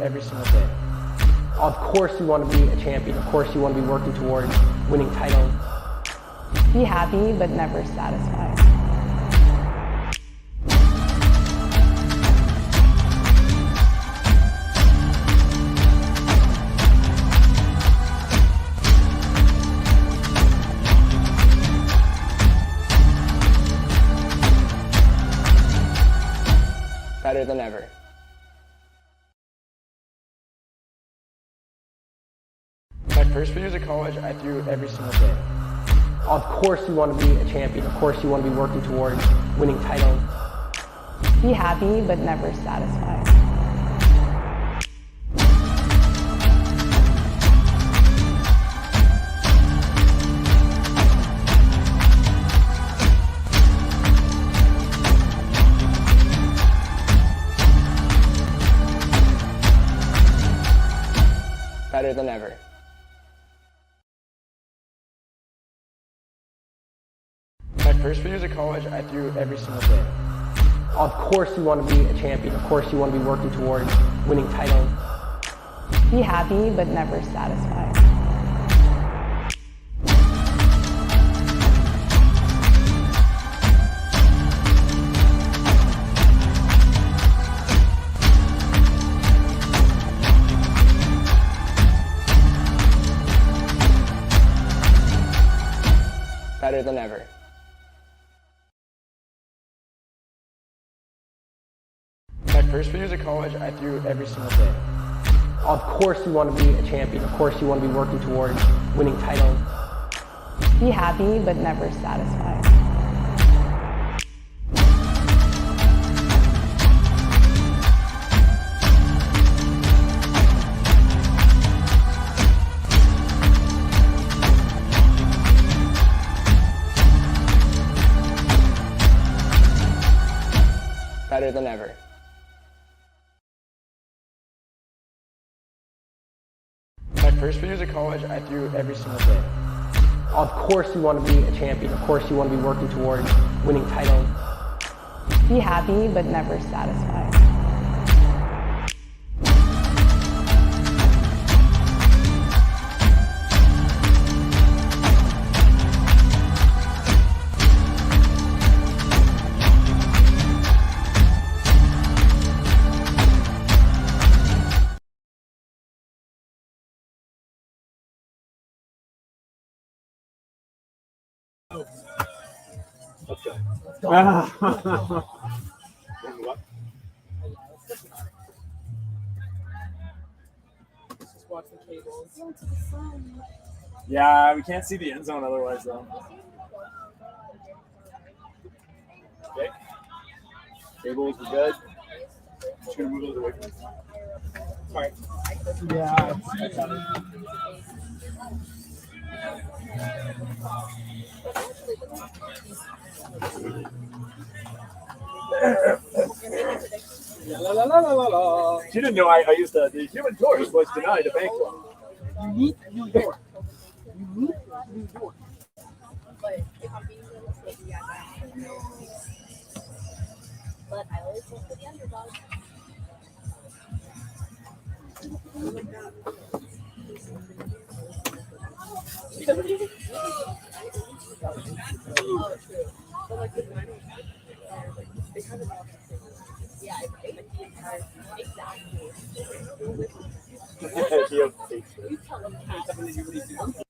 every single day. Of course you want to be a champion. Of course you want to be working towards winning titles. Be happy, but never satisfied. Better than ever. My first few years of college, I threw every single day. Of course you want to be a champion. Of course you want to be working towards winning titles. Be happy, but never satisfied. Better than ever. My first few years of college, I threw every single day. Of course you want to be a champion. Of course you want to be working towards winning titles. Be happy, but never satisfied. Better than ever. My first few years of college, I threw every single day. Of course you want to be a champion. Of course you want to be working towards winning titles. Be happy, but never satisfied. Better than ever. My first few years of college, I threw every single day. Of course you want to be a champion. Of course you want to be working towards winning titles. Be happy, but never satisfied. Let's go. Just watch the cables. Yeah, we can't see the end zone otherwise, though. Okay. Cables are good. Just gonna move those away from us. Sorry. Yeah, I got it. La la la la la la. She didn't know I used the Human Torch was denied a bank loan. Unique New York. Unique New York. But if I'm being realistic, yeah, I know. But I always look for the underdog. Oh, true. But like the Dyno, they kind of yeah, right? Exactly. You tell them that.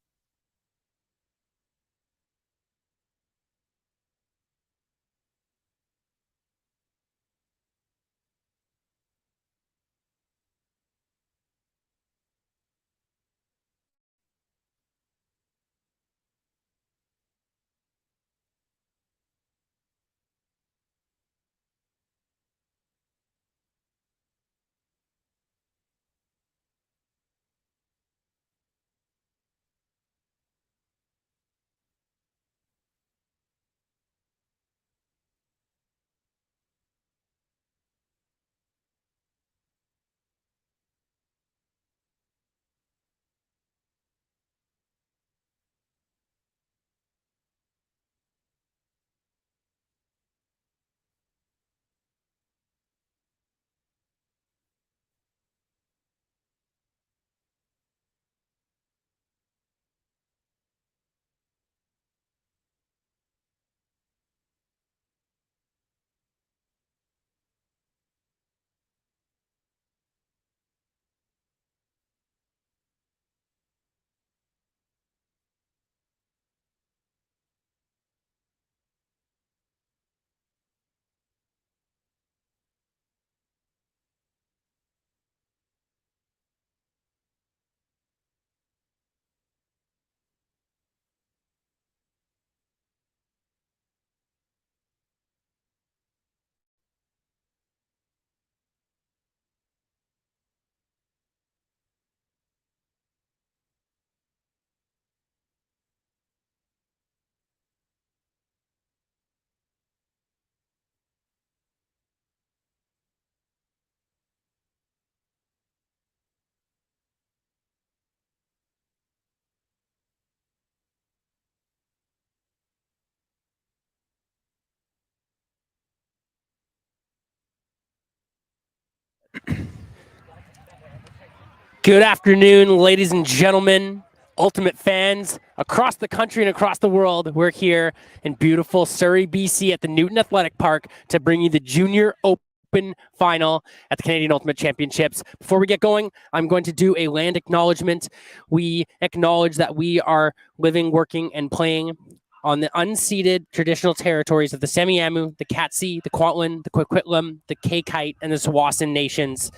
Good afternoon, ladies and gentlemen, ultimate fans across the country and across the world. We're here in beautiful Surrey, BC at the Newton Athletic Park to bring you the Junior Open Final at the Canadian Ultimate Championships. Before we get going, I'm going to do a land acknowledgement. We acknowledge that we are living, working, and playing on the unceded traditional territories of the Semiahmoo, the Katsi, the Kwantlen, the Coquitlam, the Kaikite, and the Tsawwassen nations.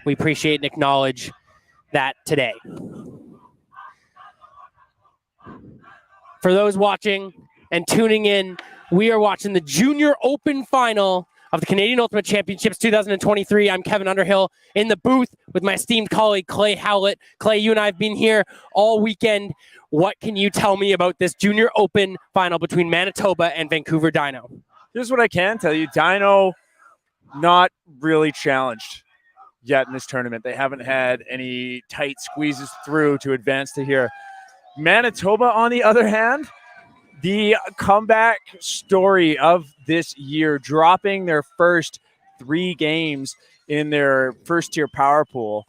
We appreciate and acknowledge that today. For those watching and tuning in, we are watching the Junior Open Final of the Canadian Ultimate Championships 2023. I'm Kevin Underhill in the booth with my esteemed colleague, Clay Howlett. Clay, you and I have been here all weekend. What can you tell me about this Junior Open Final between Manitoba and Vancouver Dyno? Here's what I can tell you. Dyno not really challenged yet in this tournament. They haven't had any tight squeezes through to advance to here. Manitoba, on the other hand, the comeback story of this year, dropping their first 3 games in their first-tier power pool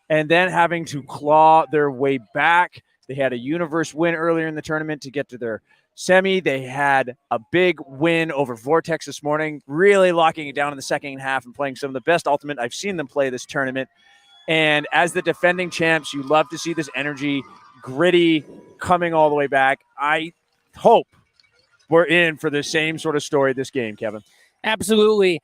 and then having to claw their way back. They had a Universe win earlier in the tournament to get to their semi. They had a big win over Vortex this morning, really locking it down in the second half and playing some of the best Ultimate I've seen them play this tournament. And as the defending champs, you love to see this energy, gritty, coming all the way back. I hope we're in for the same sort of story this game, Kevin. Absolutely.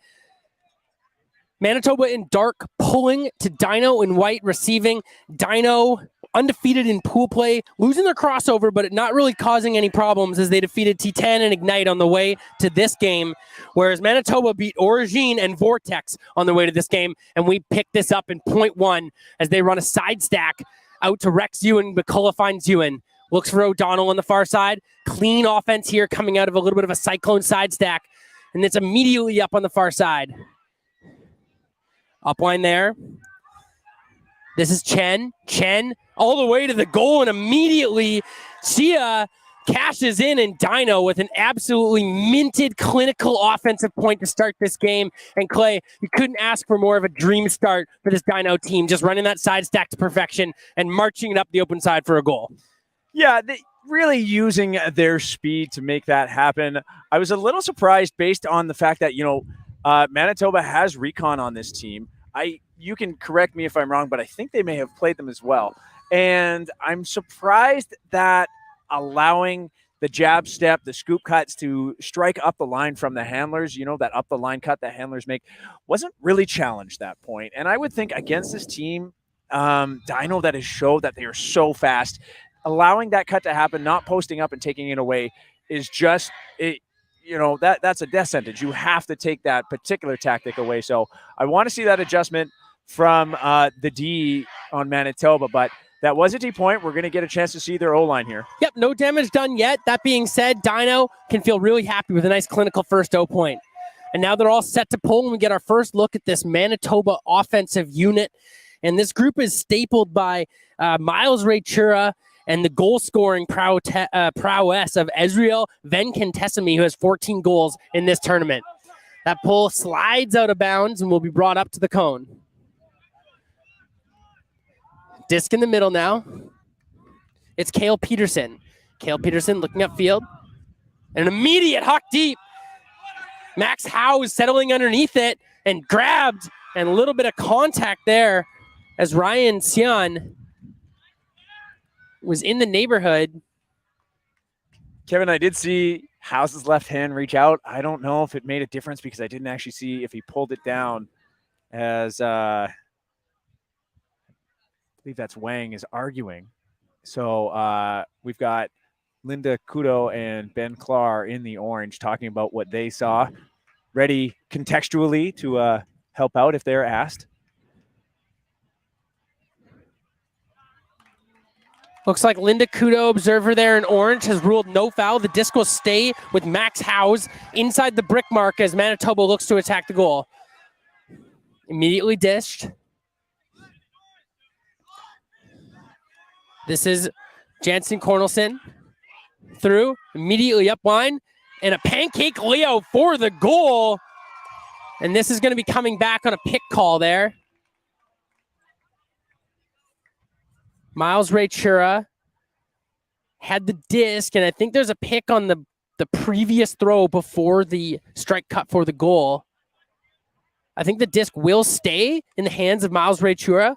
Manitoba in dark, pulling to Dyno in white, receiving. Dyno undefeated in pool play, losing their crossover, but not really causing any problems as they defeated T10 and Ignite on the way to this game, whereas Manitoba beat Origine and Vortex on the way to this game, and we picked this up in point 1 as they run a side stack out to Rex Ewan, McCullough finds Ewan. Looks for O'Donnell on the far side. Clean offense here coming out of a little bit of a cyclone side stack, and it's immediately up on the far side. Upline there. This is Chen. Chen all the way to the goal, and immediately Chia cashes in, and Dyno with an absolutely minted clinical offensive point to start this game. And Clay, you couldn't ask for more of a dream start for this Dyno team, just running that side stack to perfection and marching it up the open side for a goal. Yeah, they really using their speed to make that happen. I was a little surprised based on the fact that, Manitoba has recon on this team. You can correct me if I'm wrong, but I think they may have played them as well. And I'm surprised that allowing the jab step, the scoop cuts to strike up the line from the handlers, that up the line cut that handlers make, wasn't really challenged that point. And I would think against this team, Dyno, that has showed that they are so fast, allowing that cut to happen, not posting up and taking it away is just it. That's a death sentence. You have to take that particular tactic away. So I want to see that adjustment from the D on Manitoba, but that was a D point. We're going to get a chance to see their O-line here. Yep, no damage done yet. That being said, Dyno can feel really happy with a nice clinical first O point. And now they're all set to pull, and we get our first look at this Manitoba offensive unit. And this group is stapled by Miles Raychura and the goal-scoring prowess of Ezreal Venkatesamy, who has 14 goals in this tournament. That pull slides out of bounds and will be brought up to the cone. Disc in the middle now. It's Cale Peterson. Cale Peterson looking upfield. An immediate huck deep. Max Howe settling underneath it and grabbed, and a little bit of contact there as Ryan Sion was in the neighborhood. Kevin, I did see House's left hand reach out. I don't know if it made a difference because I didn't actually see if he pulled it down, as I believe that's Wang is arguing. So we've got Linda Kudo and Ben Clar in the orange talking about what they saw, ready contextually to help out if they're asked. Looks like Linda Kudo, observer there in orange, has ruled no foul. The disc will stay with Max Howes inside the brick mark as Manitoba looks to attack the goal. Immediately dished. This is Jansen Cornelson. Through, immediately up line, and a pancake layout for the goal. And this is going to be coming back on a pick call there. Miles Raychura had the disc, and I think there's a pick on the previous throw before the strike cut for the goal. I think the disc will stay in the hands of Miles Raychura.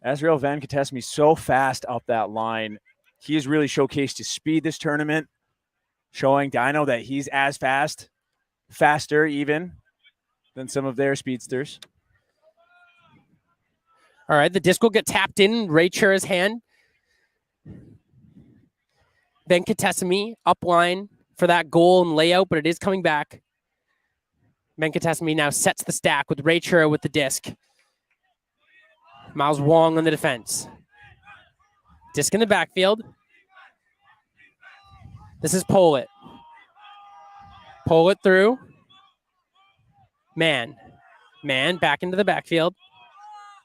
Azrael Van Katesme so fast up that line. He has really showcased his speed this tournament, showing Dyno that he's as fast, faster even than some of their speedsters. All right, the disc will get tapped in Raychura's hand. Venkatesamy up line for that goal and layout, but it is coming back. Venkatesamy now sets the stack with Raychura with the disc. Miles Wong on the defense. Disc in the backfield. This is Pollitt. Pollitt through. Man back into the backfield.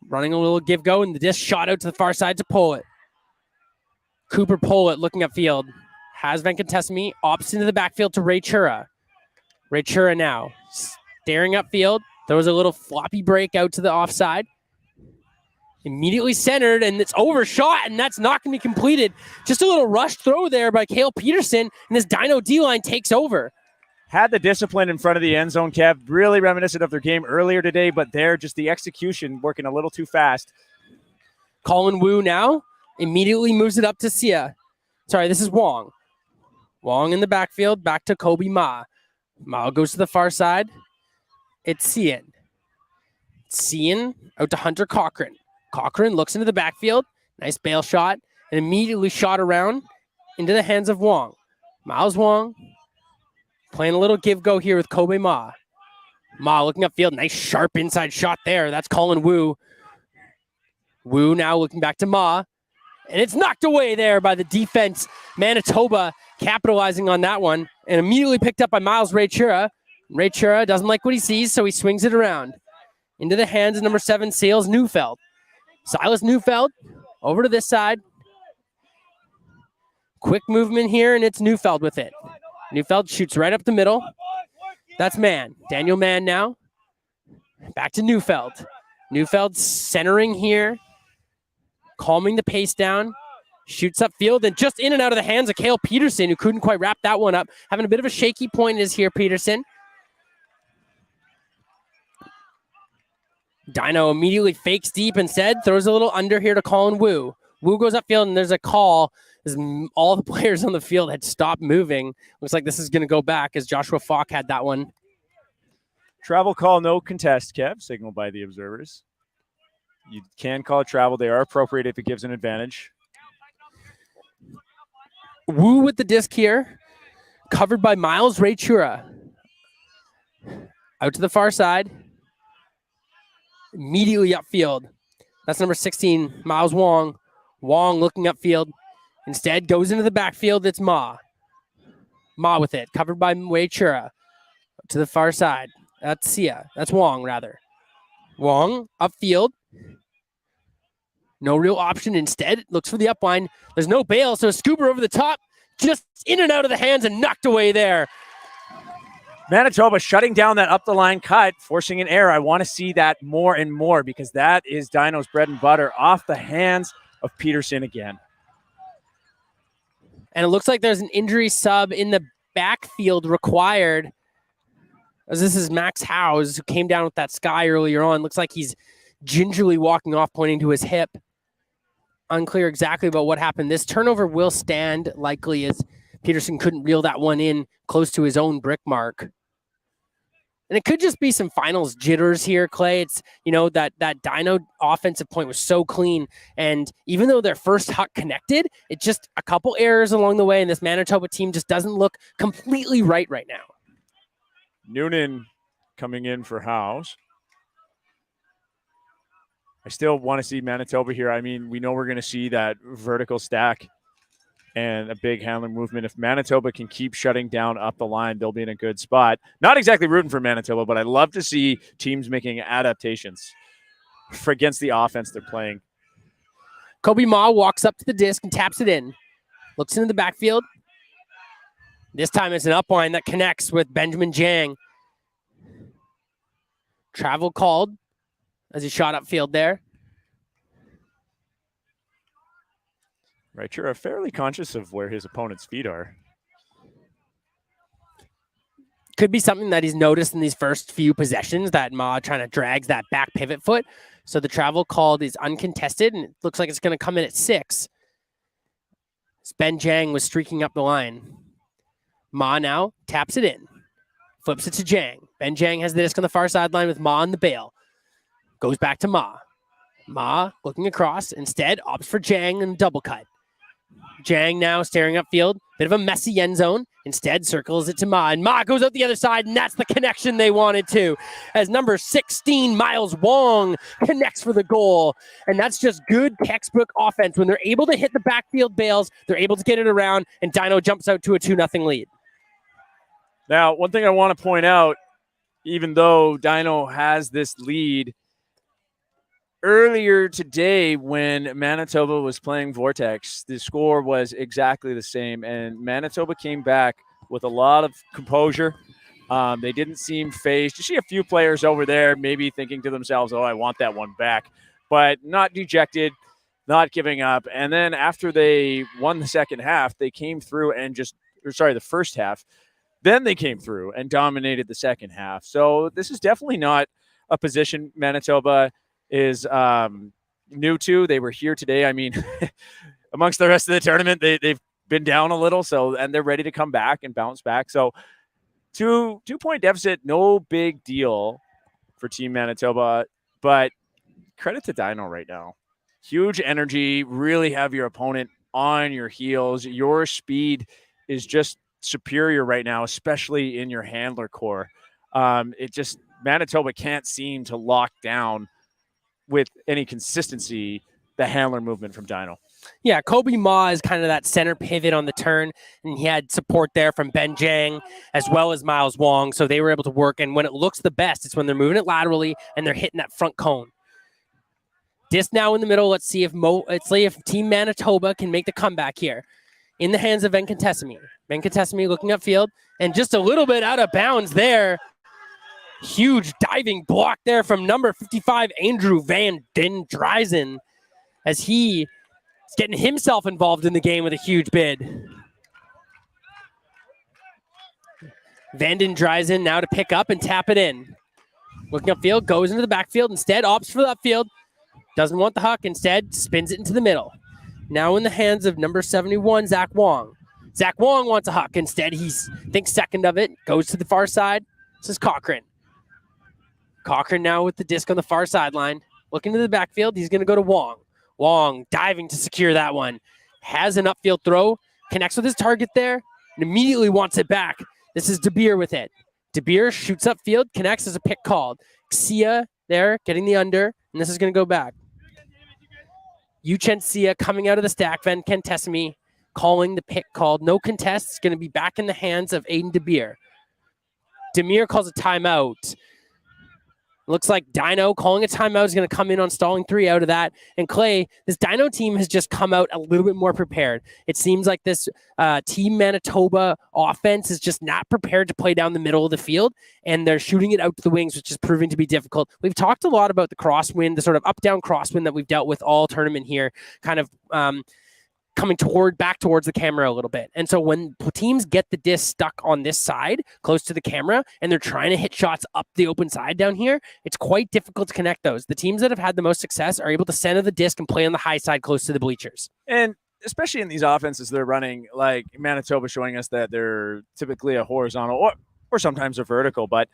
Running a little give-go, and the disc shot out to the far side to Pollitt. Cooper Pollitt looking upfield. Has Venkatesamy, opts into the backfield to Raychura. Raychura now staring upfield. Throws a little floppy break out to the offside. Immediately centered, and it's overshot, and that's not going to be completed. Just a little rushed throw there by Cale Peterson, and this Dyno D-line takes over. Had the discipline in front of the end zone, Kev. Really reminiscent of their game earlier today, but there, just the execution working a little too fast. Colin Wu now immediately moves it up to Sia. Sorry, this is Wong. Wong in the backfield, back to Kobe Ma. Ma goes to the far side. It's Cian. Cian out to Hunter Cochran. Cochran looks into the backfield. Nice bail shot. And immediately shot around into the hands of Wong. Miles Wong playing a little give-go here with Kobe Ma. Ma looking upfield. Nice sharp inside shot there. That's Colin Wu. Wu now looking back to Ma. And it's knocked away there by the defense. Manitoba capitalizing on that one. And immediately picked up by Miles Raychura. Raychura doesn't like what he sees, so he swings it around. Into the hands of number 7, Silas Neufeld. Silas Neufeld over to this side. Quick movement here, and it's Neufeld with it. Neufeld shoots right up the middle. That's Mann. Daniel Mann now. Back to Neufeld. Neufeld centering here. Calming the pace down. Shoots upfield and just in and out of the hands of Cale Peterson, who couldn't quite wrap that one up. Having a bit of a shaky point is here, Peterson. Dyno immediately fakes deep instead, throws a little under here to Colin Wu. Wu goes upfield, and there's a call as all the players on the field had stopped moving. Looks like this is going to go back as Joshua Falk had that one. Travel call, no contest, Kev, signaled by the observers. You can call it travel. They are appropriate if it gives an advantage. Wu with the disc here, covered by Miles Raychura. Out to the far side. Immediately upfield. That's number 16, Miles Wong. Wong looking upfield. Instead, goes into the backfield. It's Ma. Ma with it, covered by Raychura. To the far side. That's Sia. That's Wong, rather. Wong, upfield. No real option. Instead, looks for the upline. There's no bail, so a scooper over the top. Just in and out of the hands and knocked away there. Manitoba shutting down that up the line cut, forcing an error. I want to see that more and more because that is Dyno's bread and butter, off the hands of Peterson again. And it looks like there's an injury sub in the backfield required. As this is Max Howes, who came down with that sky earlier on. Looks like he's gingerly walking off, pointing to his hip. Unclear exactly about what happened. This turnover will stand likely as Peterson couldn't reel that one in close to his own brick mark. And it could just be some finals jitters here, Clay. It's, you know, that Dyno offensive point was so clean. And even though their first huck connected, it's just a couple errors along the way. And this Manitoba team just doesn't look completely right now. Noonan coming in for Howes. I still want to see Manitoba here. I mean, we know we're going to see that vertical stack and a big handler movement. If Manitoba can keep shutting down up the line, they'll be in a good spot. Not exactly rooting for Manitoba, but I love to see teams making adaptations for against the offense they're playing. Kobe Ma walks up to the disc and taps it in. Looks into the backfield. This time it's an upline that connects with Benjamin Jang. Travel called as he shot upfield there. Right, you're fairly conscious of where his opponent's feet are. Could be something that he's noticed in these first few possessions, that Ma trying to drag that back pivot foot. So the travel called is uncontested, and it looks like it's going to come in at 6. Ben Jang was streaking up the line. Ma now taps it in. Flips it to Jang. Ben Jang has the disc on the far sideline with Ma on the bail. Goes back to Ma. Ma looking across. Instead, opts for Jang and double cut. Jang now staring upfield. Bit of a messy end zone. Instead, circles it to Ma. And Ma goes out the other side, and that's the connection they wanted to. As number 16, Miles Wong, connects for the goal. And that's just good textbook offense. When they're able to hit the backfield bails, they're able to get it around, and Dyno jumps out to a 2-0 lead. Now, one thing I want to point out, even though Dyno has this lead, earlier today when Manitoba was playing Vortex, the score was exactly the same, and Manitoba came back with a lot of composure. They didn't seem phased. You see a few players over there maybe thinking to themselves, oh, I want that one back, but not dejected, not giving up. And then after they won the second half, they came through and the first half, then they came through and dominated the second half. So this is definitely not a position Manitoba is new to. They were here today. I mean, amongst the rest of the tournament, they've been down a little, and they're ready to come back and bounce back. So 2-point deficit, no big deal for Team Manitoba, but credit to Dyno right now. Huge energy, really have your opponent on your heels. Your speed is just superior right now, especially in your handler core. Manitoba can't seem to lock down with any consistency the handler movement from Dyno. Yeah, Kobe Ma is kind of that center pivot on the turn, and he had support there from Ben Jang as well as Miles Wong, so they were able to work. And when it looks the best, it's when they're moving it laterally and they're hitting that front cone. Disc now in the middle. Let's see if Team Manitoba can make the comeback here. In the hands of Ben Contesimi. Ben Contesimi looking upfield, and just a little bit out of bounds there. Huge diving block there from number 55, Andrew Van Den Dryzen, as he is getting himself involved in the game with a huge bid. Van Den Dryzen now to pick up and tap it in. Looking upfield, goes into the backfield, instead opts for the upfield. Doesn't want the huck, instead spins it into the middle. Now in the hands of number 71, Zach Wong. Zach Wong wants a huck, instead he thinks second of it, goes to the far side. This is Cochran. Cochran now with the disc on the far sideline. Looking to the backfield, he's going to go to Wong. Wong diving to secure that one. Has an upfield throw, connects with his target there, and immediately wants it back. This is DeBeer with it. DeBeer shoots upfield, connects as a pick called. Xia there, getting the under, and this is going to go back. Yuchen Xia coming out of the stack. Van Contesimi calling the pick called. No contest. It's going to be back in the hands of Aiden DeBeer. Demir calls a timeout. Looks like Dyno calling a timeout is going to come in on stalling 3 out of that. And Clay, this Dyno team has just come out a little bit more prepared. It seems like this Team Manitoba offense is just not prepared to play down the middle of the field, and they're shooting it out to the wings, which is proving to be difficult. We've talked a lot about the crosswind, the sort of up-down crosswind that we've dealt with all tournament here, kind of coming back towards the camera a little bit. And so when teams get the disc stuck on this side, close to the camera, and they're trying to hit shots up the open side down here, it's quite difficult to connect those. The teams that have had the most success are able to center the disc and play on the high side close to the bleachers. And especially in these offenses they're running, like Manitoba showing us that they're typically a horizontal or sometimes a vertical, but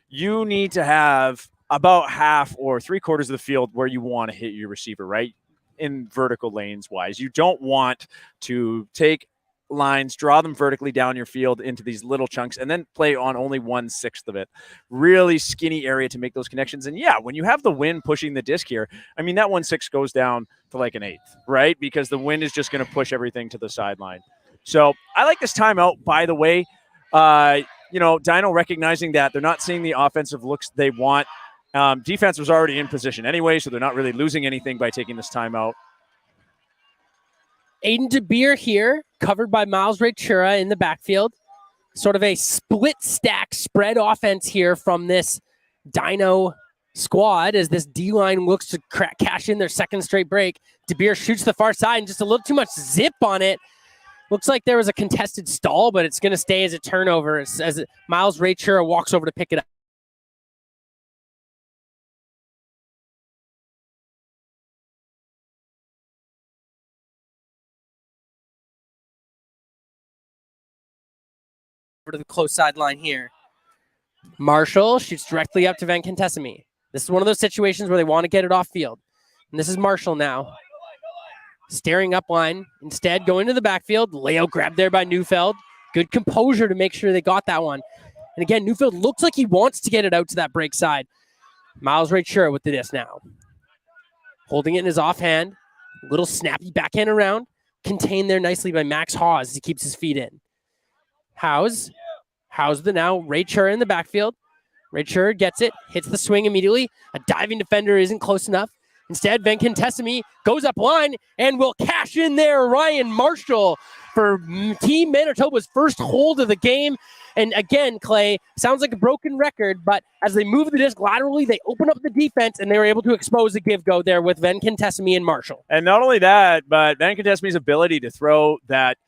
you need to have about half or 3/4 of the field where you want to hit your receiver, right? In vertical lanes wise, you don't want to take lines, draw them vertically down your field into these little chunks, and then play on only 1/6 of it. Really skinny area to make those connections. And yeah, when you have the wind pushing the disc here, I mean, that 1/6 goes down to like an 1/8, right? Because the wind is just going to push everything to the sideline. So I like this timeout, by the way. Dyno recognizing that they're not seeing the offensive looks they want. Defense was already in position anyway, so they're not really losing anything by taking this timeout. Aiden DeBeer here, covered by Miles Rachura in the backfield. Sort of a split stack spread offense here from this Dyno squad as this D-line looks to cash in their second straight break. DeBeer shoots the far side and just a little too much zip on it. Looks like there was a contested stall, but it's going to stay as a turnover as Miles Rachura walks over to pick it up. Over to the close sideline here. Marshall shoots directly up to Van Contessamy. This is one of those situations where they want to get it off field. And this is Marshall now. Staring up line. Instead, going to the backfield. Layout grabbed there by Neufeld. Good composure to make sure they got that one. And again, Neufeld looks like he wants to get it out to that break side. Miles Rachura with the disc now. Holding it in his offhand. Little snappy backhand around. Contained there nicely by Max Hawes as he keeps his feet in. Howes the now Rachura in the backfield. Rachura gets it, hits the swing immediately. A diving defender isn't close enough. Instead, Van Contessamy goes up line and will cash in there. Ryan Marshall for Team Manitoba's first hold of the game. And again, Clay, sounds like a broken record, but as they move the disc laterally, they open up the defense and they were able to expose the give-go there with Van Contessamy and Marshall. And not only that, but Van Contesamy's ability to throw that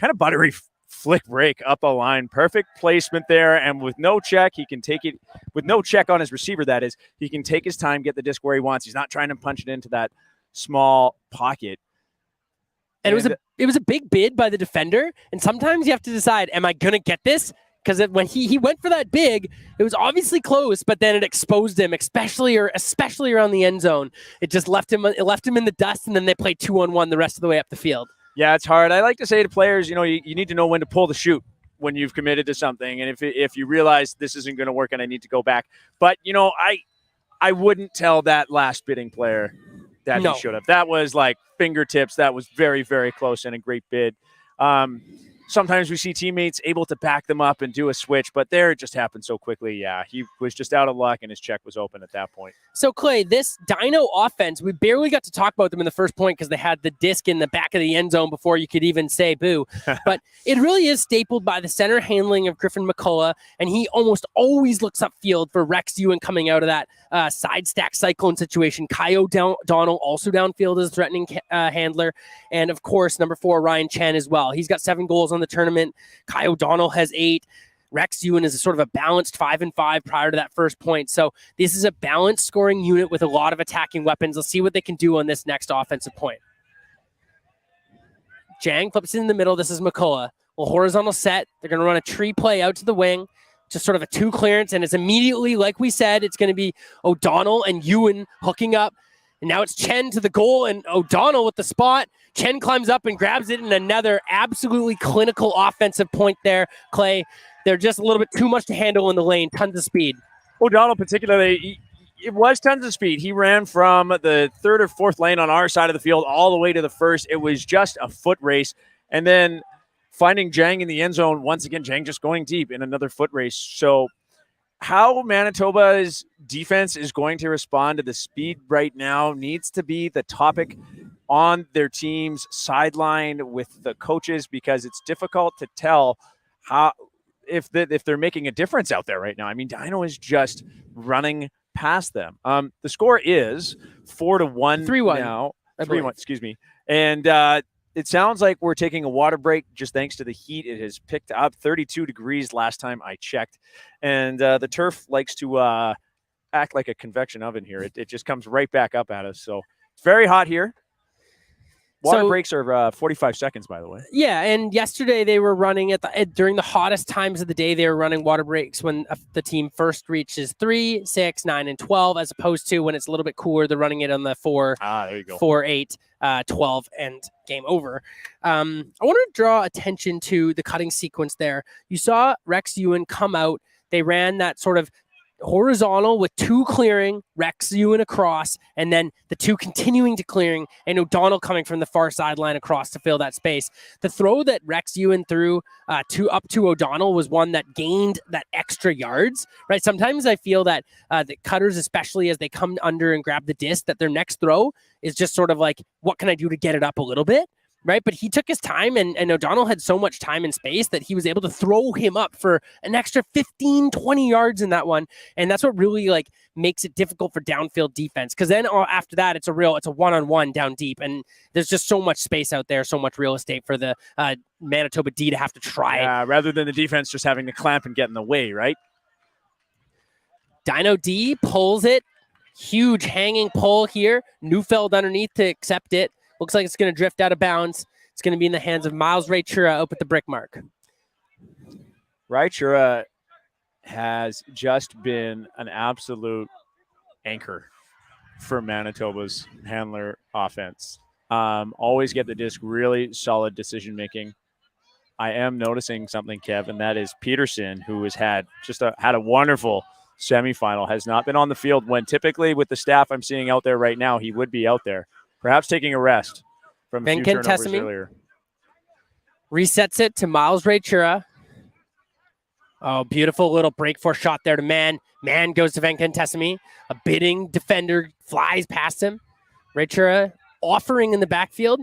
kind of buttery flick break up a line. Perfect placement there. And with no check, he can take it with no check on his receiver. That is, he can take his time, get the disc where he wants. He's not trying to punch it into that small pocket. And it was a big bid by the defender. And sometimes you have to decide, am I going to get this? Because when he went for that big, it was obviously close, but then it exposed him, especially around the end zone. It just left him in the dust, and then they played 2-on-1 the rest of the way up the field. Yeah, it's hard. I like to say to players, you need to know when to pull the chute when you've committed to something. And if you realize this isn't going to work and I need to go back. But, I wouldn't tell that last bidding player that he should have. That was like fingertips. That was very, very close and a great bid. Sometimes we see teammates able to back them up and do a switch, but there it just happened so quickly. Yeah, he was just out of luck and his check was open at that point. So, Clay, this Dyno offense, we barely got to talk about them in the first point because they had the disc in the back of the end zone before you could even say boo. But it really is stapled by the center handling of Griffin McCullough, and he almost always looks upfield for Rex Ewan coming out of that side stack cyclone situation. Kai O'Donnell also downfield as a threatening handler. And, of course, number 4, Ryan Chen as well. He's got 7 goals on the tournament. Kai O'Donnell has 8. Rex Ewan is a sort of a balanced 5-5 prior to that first point. So this is a balanced scoring unit with a lot of attacking weapons. Let's see what they can do on this next offensive point. Jang flips it in the middle. This is McCullough. Well, horizontal set. They're going to run a tree play out to the wing. Just sort of a 2 clearance. And it's immediately, like we said, it's going to be O'Donnell and Ewan hooking up. And now it's Chen to the goal and O'Donnell with the spot. Chen climbs up and grabs it in another absolutely clinical offensive point there, Clay. They're just a little bit too much to handle in the lane. Tons of speed. O'Donnell particularly, it was tons of speed. He ran from the 3rd or 4th lane on our side of the field all the way to the 1st. It was just a foot race. And then finding Jang in the end zone, once again, Jang just going deep in another foot race. So how Manitoba's defense is going to respond to the speed right now needs to be the topic on their team's sideline with the coaches, because it's difficult to tell how if they're making a difference out there right now. I mean, Dyno is just running past them. The score is 4-1 3-1 now. 3-1, excuse me. And it sounds like we're taking a water break just thanks to the heat. It has picked up 32 degrees last time I checked. And the turf likes to act like a convection oven here. It just comes right back up at us. So it's very hot here. Water breaks are 45 seconds, by the way. Yeah, and yesterday they were running during the hottest times of the day. They were running water breaks when the team first reaches 3, 6, 9, and 12, as opposed to when it's a little bit cooler. They're running it on the 4, there you go. 4, 8, 12, and game over. I want to draw attention to the cutting sequence there. You saw Rex Ewan come out. They ran that sort of horizontal with 2 clearing, Rex Ewan across, and then the 2 continuing to clearing, and O'Donnell coming from the far sideline across to fill that space. The throw that Rex Ewan threw up to O'Donnell was one that gained that extra yards, right? Sometimes I feel that the cutters, especially as they come under and grab the disc, that their next throw is just sort of like, what can I do to get it up a little bit? right? But he took his time, and O'Donnell had so much time and space that he was able to throw him up for an extra 15, 20 yards in that one. And that's what really like makes it difficult for downfield defense. Because then after that, it's a one-on-one down deep. And there's just so much space out there, so much real estate for the Manitoba D to have to try. Yeah, rather than the defense just having to clamp and get in the way, right? Dyno D pulls it. Huge hanging pull here. Neufeld underneath to accept it. Looks like it's going to drift out of bounds. It's going to be in the hands of Miles Raichura up at the brick mark. Raichura has just been an absolute anchor for Manitoba's handler offense. Always get the disc, really solid decision making. I am noticing something, Kev, and that is Peterson, who has had a wonderful semifinal, has not been on the field when typically with the staff I'm seeing out there right now, he would be out there, perhaps taking a rest from a few turnovers earlier. Resets it to Miles Raichura. Oh, beautiful little break for shot there to Man. Man goes to Venkatesami. A bidding defender flies past him. Raichura offering in the backfield.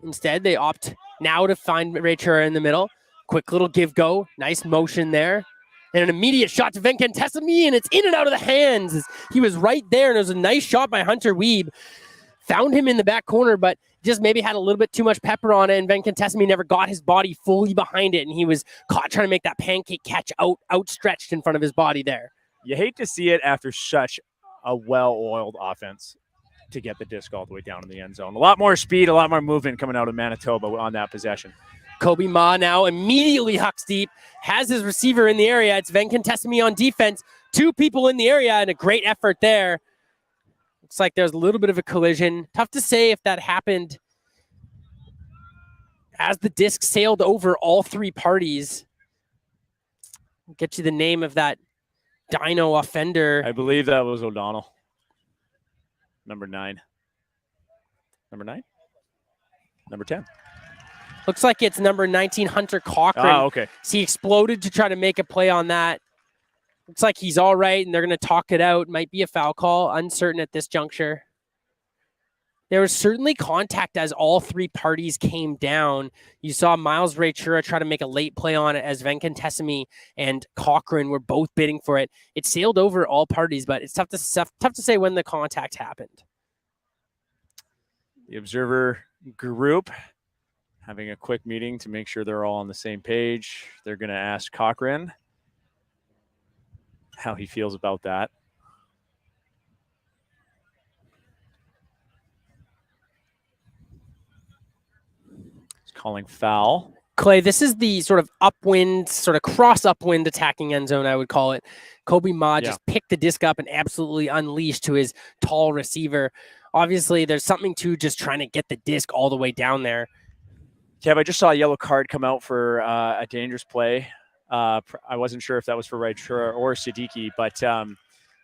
Instead, they opt now to find Raichura in the middle. Quick little give-go. Nice motion there. And an immediate shot to Venkatesami, and it's in and out of the hands. He was right there, and it was a nice shot by Hunter Weeb. Found him in the back corner, but just maybe had a little bit too much pepper on it, and Venkatesami never got his body fully behind it, and he was caught trying to make that pancake catch outstretched in front of his body there. You hate to see it after such a well-oiled offense to get the disc all the way down in the end zone. A lot more speed, a lot more movement coming out of Manitoba on that possession. Kobe Ma now immediately hucks deep, has his receiver in the area. It's Venkatesami on defense. Two people in the area, and a great effort there. Looks like there's a little bit of a collision. Tough to say if that happened as the disc sailed over all three parties. I'll get you the name of that Dyno offender. I believe that was O'Donnell. Number 9. Number 9? Number 10. Looks like it's number 19, Hunter Cochran. Oh, okay. So he exploded to try to make a play on that. Looks like he's all right, and they're going to talk it out. Might be a foul call. Uncertain at this juncture. There was certainly contact as all three parties came down. You saw Miles Raichura try to make a late play on it as Venkatesami and Cochran were both bidding for it. It sailed over all parties, but it's tough to say when the contact happened. The observer group having a quick meeting to make sure they're all on the same page. They're going to ask Cochran how he feels about that. He's calling foul. Clay, this is the sort of upwind, sort of cross upwind attacking end zone, I would call it. Kobe Ma just picked the disc up and absolutely unleashed to his tall receiver. Obviously, there's something to just trying to get the disc all the way down there. Kev, I just saw a yellow card come out for a dangerous play. I wasn't sure if that was for Raichura or Siddiqui, but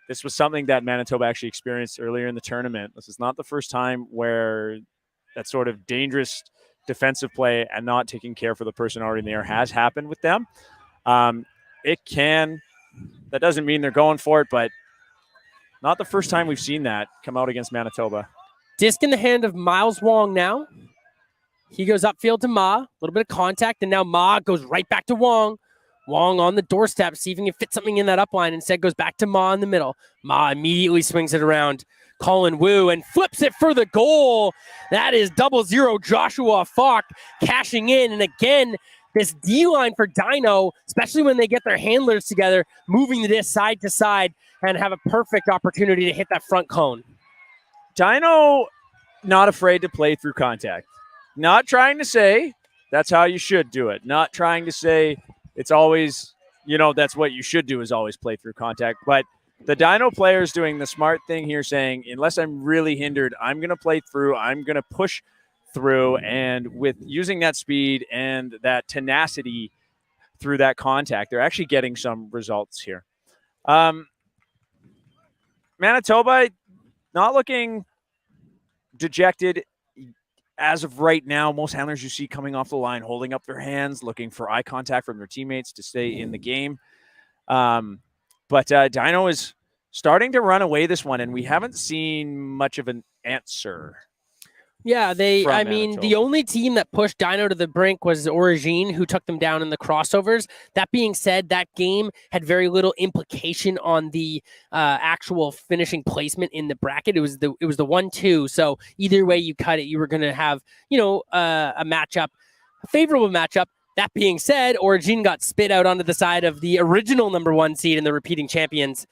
this was something that Manitoba actually experienced earlier in the tournament. This is not the first time where that sort of dangerous defensive play and not taking care for the person already in the air has happened with them. That doesn't mean they're going for it, but not the first time we've seen that come out against Manitoba. Disc in the hand of Miles Wong now. He goes upfield to Ma, a little bit of contact, and now Ma goes right back to Wong. Wong on the doorstep, see if he can fit something in that upline. Instead, goes back to Ma in the middle. Ma immediately swings it around. Colin Wu and flips it for the goal. That is 00 Joshua Falk cashing in. And again, this D-line for Dyno, especially when they get their handlers together, moving the disc side to side and have a perfect opportunity to hit that front cone. Dyno, not afraid to play through contact. Not trying to say that's how you should do it. Not trying to say it's always, that's what you should do is always play through contact. But the Dyno player is doing the smart thing here, saying, unless I'm really hindered, I'm going to play through. I'm going to push through. And with using that speed and that tenacity through that contact, they're actually getting some results here. Manitoba, not looking dejected as of right now. Most handlers you see coming off the line, holding up their hands, looking for eye contact from their teammates to stay in the game. But Dyno is starting to run away this one, and we haven't seen much of an answer. Yeah, from the Manitoba. only team that pushed Dyno to the brink was Origine, who took them down in the crossovers. That being said, that game had very little implication on the actual finishing placement in the bracket. It was the 1-2. So either way you cut it, you were going to have, a matchup, a favorable matchup. That being said, Origine got spit out onto the side of the original number 1 seed and the repeating champions,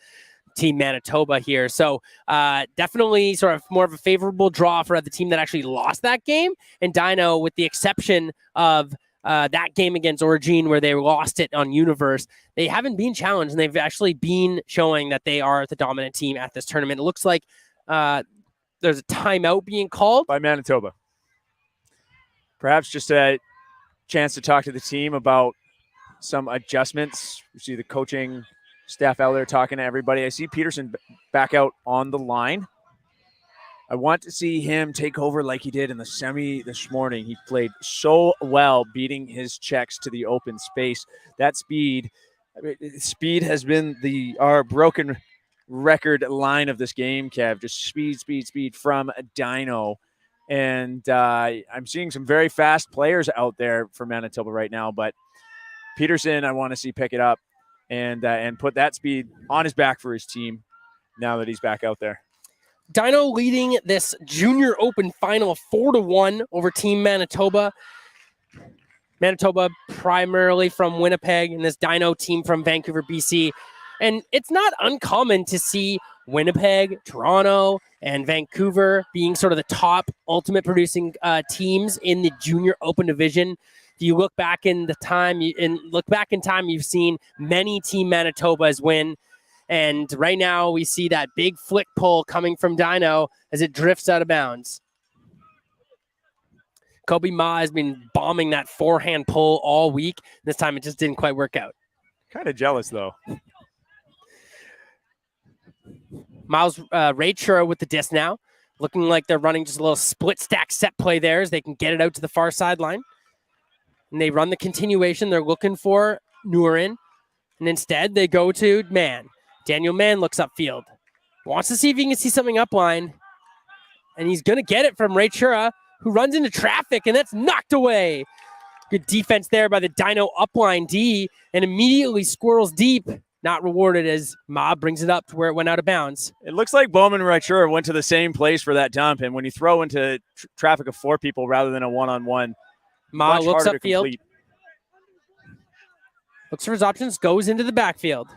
Team Manitoba here. So definitely sort of more of a favorable draw for the team that actually lost that game. And Dyno, with the exception of that game against Origine where they lost it on Universe, they haven't been challenged, and they've actually been showing that they are the dominant team at this tournament. It looks like there's a timeout being called by Manitoba. Perhaps just a chance to talk to the team about some adjustments. You see the coaching staff out there talking to everybody. I see Peterson back out on the line. I want to see him take over like he did in the semi this morning. He played so well, beating his checks to the open space. That speed has been our broken record line of this game, Kev. Just speed from Dyno. And I'm seeing some very fast players out there for Manitoba right now, but Peterson, I want to see pick it up and put that speed on his back for his team now that he's back out there. Dyno leading this Junior Open final 4-1 over Team Manitoba. Manitoba primarily from Winnipeg, and this Dyno team from Vancouver, BC. And it's not uncommon to see Winnipeg, Toronto, and Vancouver being sort of the top ultimate producing teams in the Junior Open division. If you look back in time, you've seen many Team Manitobas win. And right now we see that big flick pull coming from Dyno as it drifts out of bounds. Kobe Ma has been bombing that forehand pull all week. This time it just didn't quite work out. Kind of jealous, though. Miles Rachura with the disc now. Looking like they're running just a little split stack set play there as they can get it out to the far sideline. And they run the continuation. They're looking for Nurin. And instead, they go to Mann. Daniel Mann looks upfield. Wants to see if he can see something upline. And he's going to get it from Rachura, who runs into traffic, and that's knocked away. Good defense there by the Dyno upline D, and immediately squirrels deep. Not rewarded as Ma brings it up to where it went out of bounds. It looks like Bowman Rachura went to the same place for that dump, and when you throw into traffic of 4 people rather than a one-on-one, Ma much looks harder to upfield. complete. Looks for his options, goes into the backfield.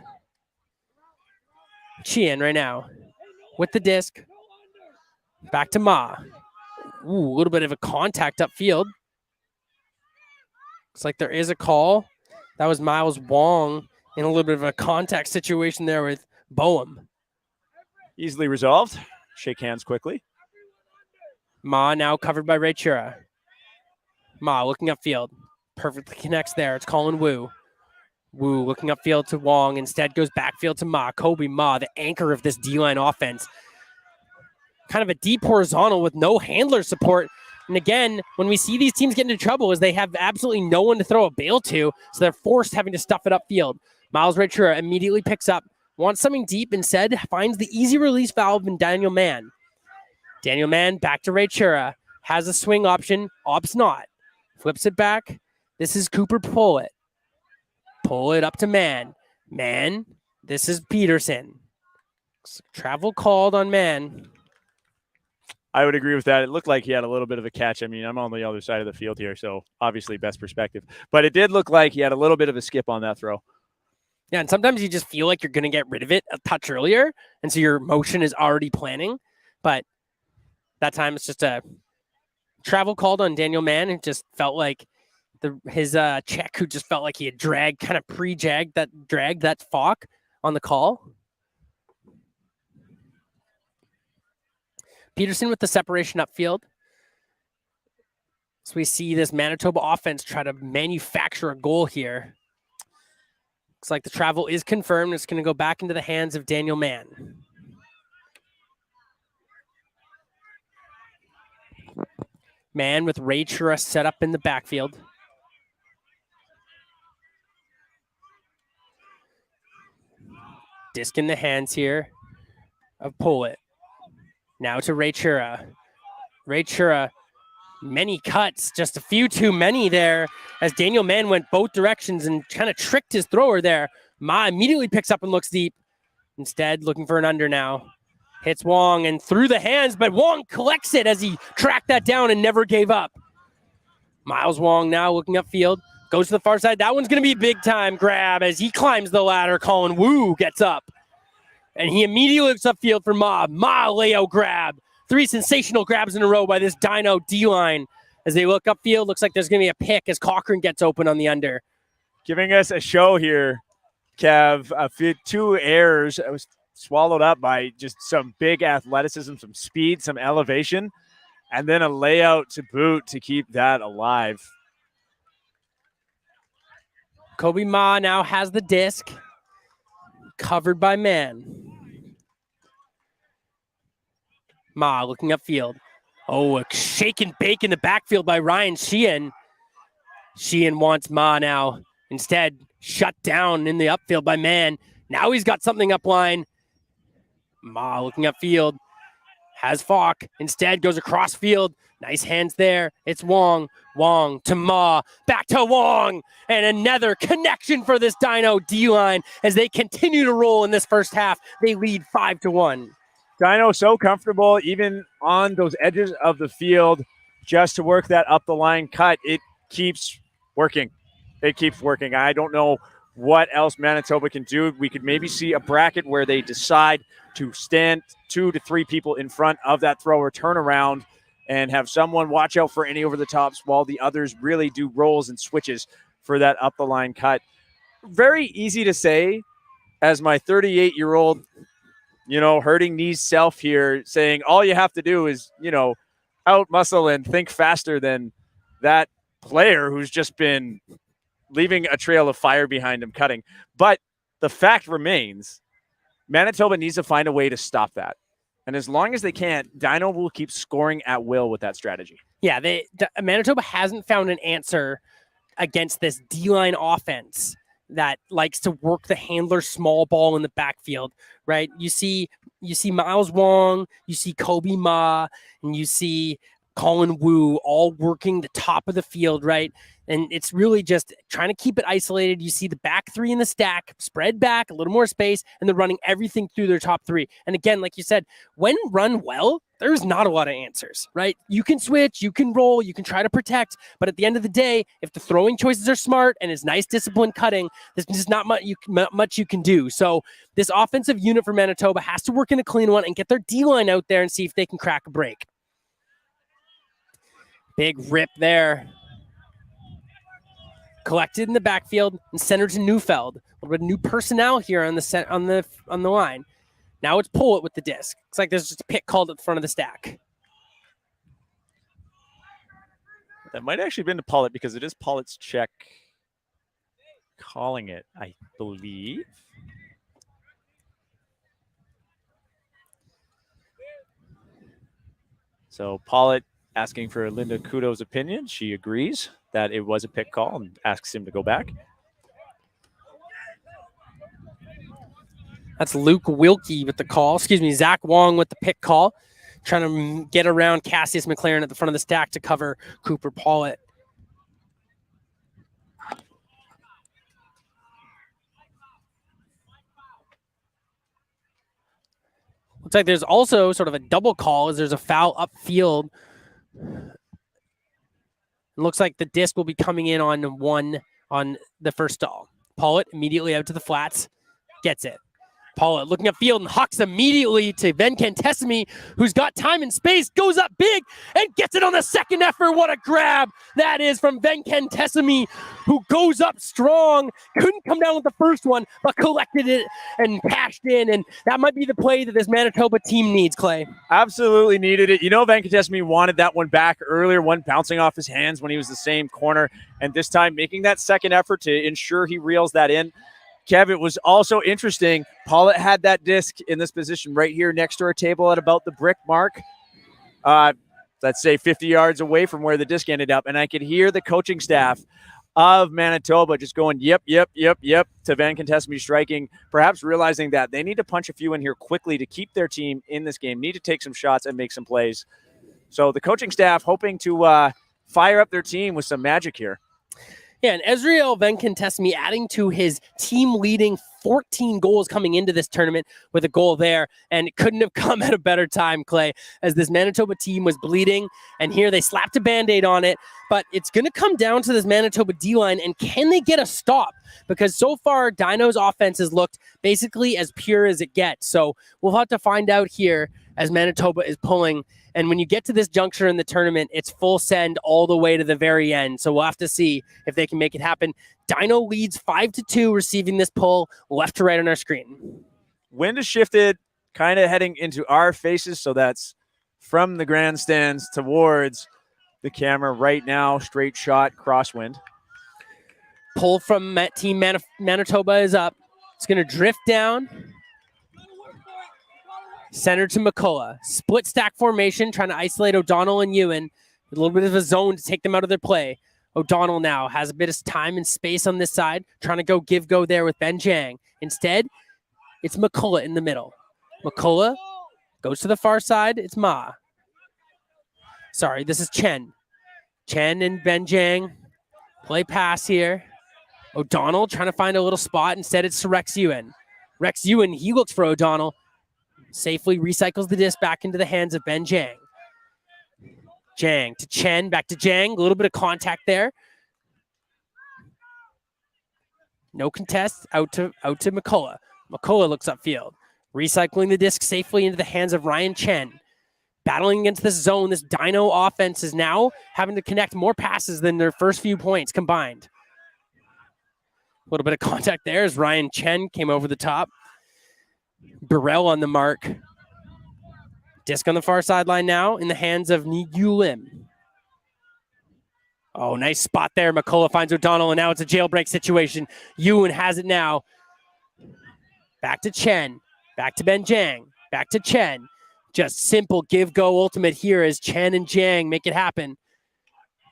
Chien right now with the disc. Back to Ma. Ooh, a little bit of a contact upfield. Looks like there is a call. That was Miles Wong in a little bit of a contact situation there with Boehm. Easily resolved. Shake hands quickly. Ma now covered by Rachura. Ma looking upfield. Perfectly connects there. It's Colin Wu. Wu looking upfield to Wong. Instead goes backfield to Ma. Kobe Ma, the anchor of this D-line offense. Kind of a deep horizontal with no handler support. And again, when we see these teams get into trouble is they have absolutely no one to throw a bail to, so they're forced having to stuff it upfield. Miles Rachura immediately picks up, wants something deep, instead finds the easy release valve in Daniel Mann. Daniel Mann back to Rachura. Has a swing option, opts not. Flips it back. This is Cooper pull it. Pull it up to Mann. Mann, this is Peterson. Travel called on Mann. I would agree with that. It looked like he had a little bit of a catch. I mean, I'm on the other side of the field here, so obviously best perspective. But it did look like he had a little bit of a skip on that throw. Yeah, and sometimes you just feel like you're going to get rid of it a touch earlier, and so your motion is already planning. But that time it's just a travel called on Daniel Mann. It just felt like his check, who just felt like he had kind of dragged that Falk on the call. Peterson with the separation upfield. So we see this Manitoba offense try to manufacture a goal here. Looks like the travel is confirmed. It's going to go back into the hands of Daniel Mann. Mann with Rachura set up in the backfield. Disc in the hands here of Pollitt. Now to Rachura. Rachura Many cuts, just a few too many there as Daniel Mann went both directions and kind of tricked his thrower there. Ma immediately picks up and looks deep. Instead, looking for an under now. Hits Wong and through the hands, but Wong collects it as he tracked that down and never gave up. Miles Wong now looking upfield. Goes to the far side. That one's going to be a big time grab as he climbs the ladder. Colin Wu gets up. And he immediately looks upfield for Ma. Ma layout grab. 3 sensational grabs in a row by this Dyno D-line. As they look upfield, looks like there's going to be a pick as Cochran gets open on the under. Giving us a show here, Kev. 2 errors. It was swallowed up by just some big athleticism, some speed, some elevation, and then a layout to boot to keep that alive. Kobe Ma now has the disc. Covered by Man. Ma looking upfield. Oh, a shake and bake in the backfield by Ryan Sheehan. Sheehan wants Ma now. Instead, shut down in the upfield by Man. Now he's got something up line. Ma looking upfield. Has Falk. Instead, goes across field. Nice hands there. It's Wong. Wong to Ma. Back to Wong. And another connection for this Dyno D-line as they continue to roll in this first half. They lead 5-1. Dyno so comfortable, even on those edges of the field, just to work that up the line cut. It keeps working. It keeps working. I don't know what else Manitoba can do. We could maybe see a bracket where they decide to stand 2 to 3 people in front of that thrower, turn around, and have someone watch out for any over the tops while the others really do rolls and switches for that up the line cut. Very easy to say as my 38-year-old, hurting knees self here, saying all you have to do is, out muscle and think faster than that player who's just been leaving a trail of fire behind him cutting. But the fact remains, Manitoba needs to find a way to stop that. And as long as they can't, Dyno will keep scoring at will with that strategy. Yeah, Manitoba hasn't found an answer against this D-line offense that likes to work the handler small ball in the backfield, right? You see Miles Wong, you see Kobe Ma, and you see Colin Wu all working the top of the field, right? And it's really just trying to keep it isolated. You see the back 3 in the stack, spread back, a little more space, and they're running everything through their top 3. And again, like you said, when run well, there's not a lot of answers, right? You can switch, you can roll, you can try to protect, but at the end of the day, if the throwing choices are smart and is nice disciplined cutting, there's just not much you can do. So this offensive unit for Manitoba has to work in a clean one and get their D-line out there and see if they can crack a break. Big rip there. Collected in the backfield and centered to Neufeld. A little bit of new personnel here on the line. Now it's Pollitt with the disc. Looks like there's just a pick called at the front of the stack. That might actually have been to Pollitt because it is Pollitt's check calling it, I believe. So Pollitt asking for Linda Kudo's opinion. She agrees that it was a pick call and asks him to go back. That's Luke Wilkie with the call. Zach Wong with the pick call. Trying to get around Cassius McLaren at the front of the stack to cover Cooper Pollitt. Looks like there's also sort of a double call as there's a foul upfield. It looks like the disc will be coming in on the first stall. Pollitt immediately out to the flats. Gets it. Pollitt looking upfield and hucks immediately to Ben Kantesimi, who's got time and space, goes up big and gets it on the second effort. What a grab that is from Ben Kantesimi, who goes up strong. Couldn't come down with the first one, but collected it and cashed in. And that might be the play that this Manitoba team needs, Clay. Absolutely needed it. Ben Kantesimi wanted that one back earlier, one bouncing off his hands when he was the same corner. And this time making that second effort to ensure he reels that in. Kev, it was also interesting. Pollitt had that disc in this position right here next to our table at about the brick mark. Let's say 50 yards away from where the disc ended up. And I could hear the coaching staff of Manitoba just going, yep, to Van Kantesimi striking, perhaps realizing that they need to punch a few in here quickly to keep their team in this game, need to take some shots and make some plays. So the coaching staff hoping to fire up their team with some magic here. Yeah, and Ezreal Venkatesmi adding to his team-leading 14 goals coming into this tournament with a goal there, and it couldn't have come at a better time, Clay, as this Manitoba team was bleeding, and here they slapped a Band-Aid on it, but it's going to come down to this Manitoba D-line, and can they get a stop? Because so far, Dyno's offense has looked basically as pure as it gets, so we'll have to find out here as Manitoba is pulling. And when you get to this juncture in the tournament, it's full send all the way to the very end. So we'll have to see if they can make it happen. Dyno leads 5-2, receiving this pull left to right on our screen. Wind has shifted, kind of heading into our faces. So that's from the grandstands towards the camera right now. Straight shot, crosswind. Pull from Team Manitoba is up. It's going to drift down. Center to McCullough. Split stack formation, trying to isolate O'Donnell and Ewan. A little bit of a zone to take them out of their play. O'Donnell now has a bit of time and space on this side, trying to go there with Ben Jang. Instead, it's McCullough in the middle. McCullough goes to the far side. It's Ma. Sorry, this is Chen. Chen and Ben Jang play pass here. O'Donnell trying to find a little spot. Instead, it's to Rex Ewan. Rex Ewan, he looks for O'Donnell. Safely recycles the disc back into the hands of Ben Jang. Jang to Chen, back to Jang. A little bit of contact there. No contest. Out to McCullough. McCullough looks upfield. Recycling the disc safely into the hands of Ryan Chen. Battling against this zone, this Dyno offense is now having to connect more passes than their first few points combined. A little bit of contact there as Ryan Chen came over the top. Burrell on the mark. Disc on the far sideline now in the hands of Yu Lim. Oh, nice spot there. McCullough finds O'Donnell, and now it's a jailbreak situation. Ewan has it now. Back to Chen. Back to Ben Jang. Back to Chen. Just simple give-go ultimate here as Chen and Jang make it happen.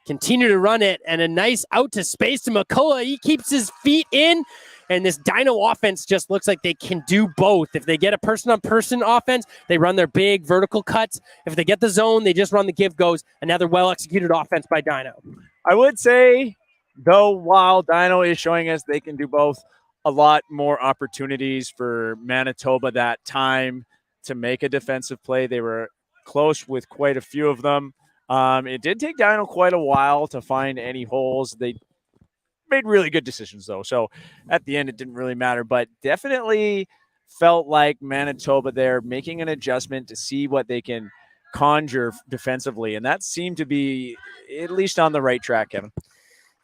Continue to run it, and a nice out to space to McCullough. He keeps his feet in. And this Dyno offense just looks like they can do both. If they get a person-on-person offense, they run their big vertical cuts. If they get the zone, they just run the give-goes. Another well-executed offense by Dyno. I would say, though, while Dyno is showing us they can do both, a lot more opportunities for Manitoba that time to make a defensive play. They were close with quite a few of them. It did take Dyno quite a while to find any holes. They made really good decisions, though. So at the end, it didn't really matter, but definitely felt like Manitoba there making an adjustment to see what they can conjure defensively. And that seemed to be at least on the right track, Kevin.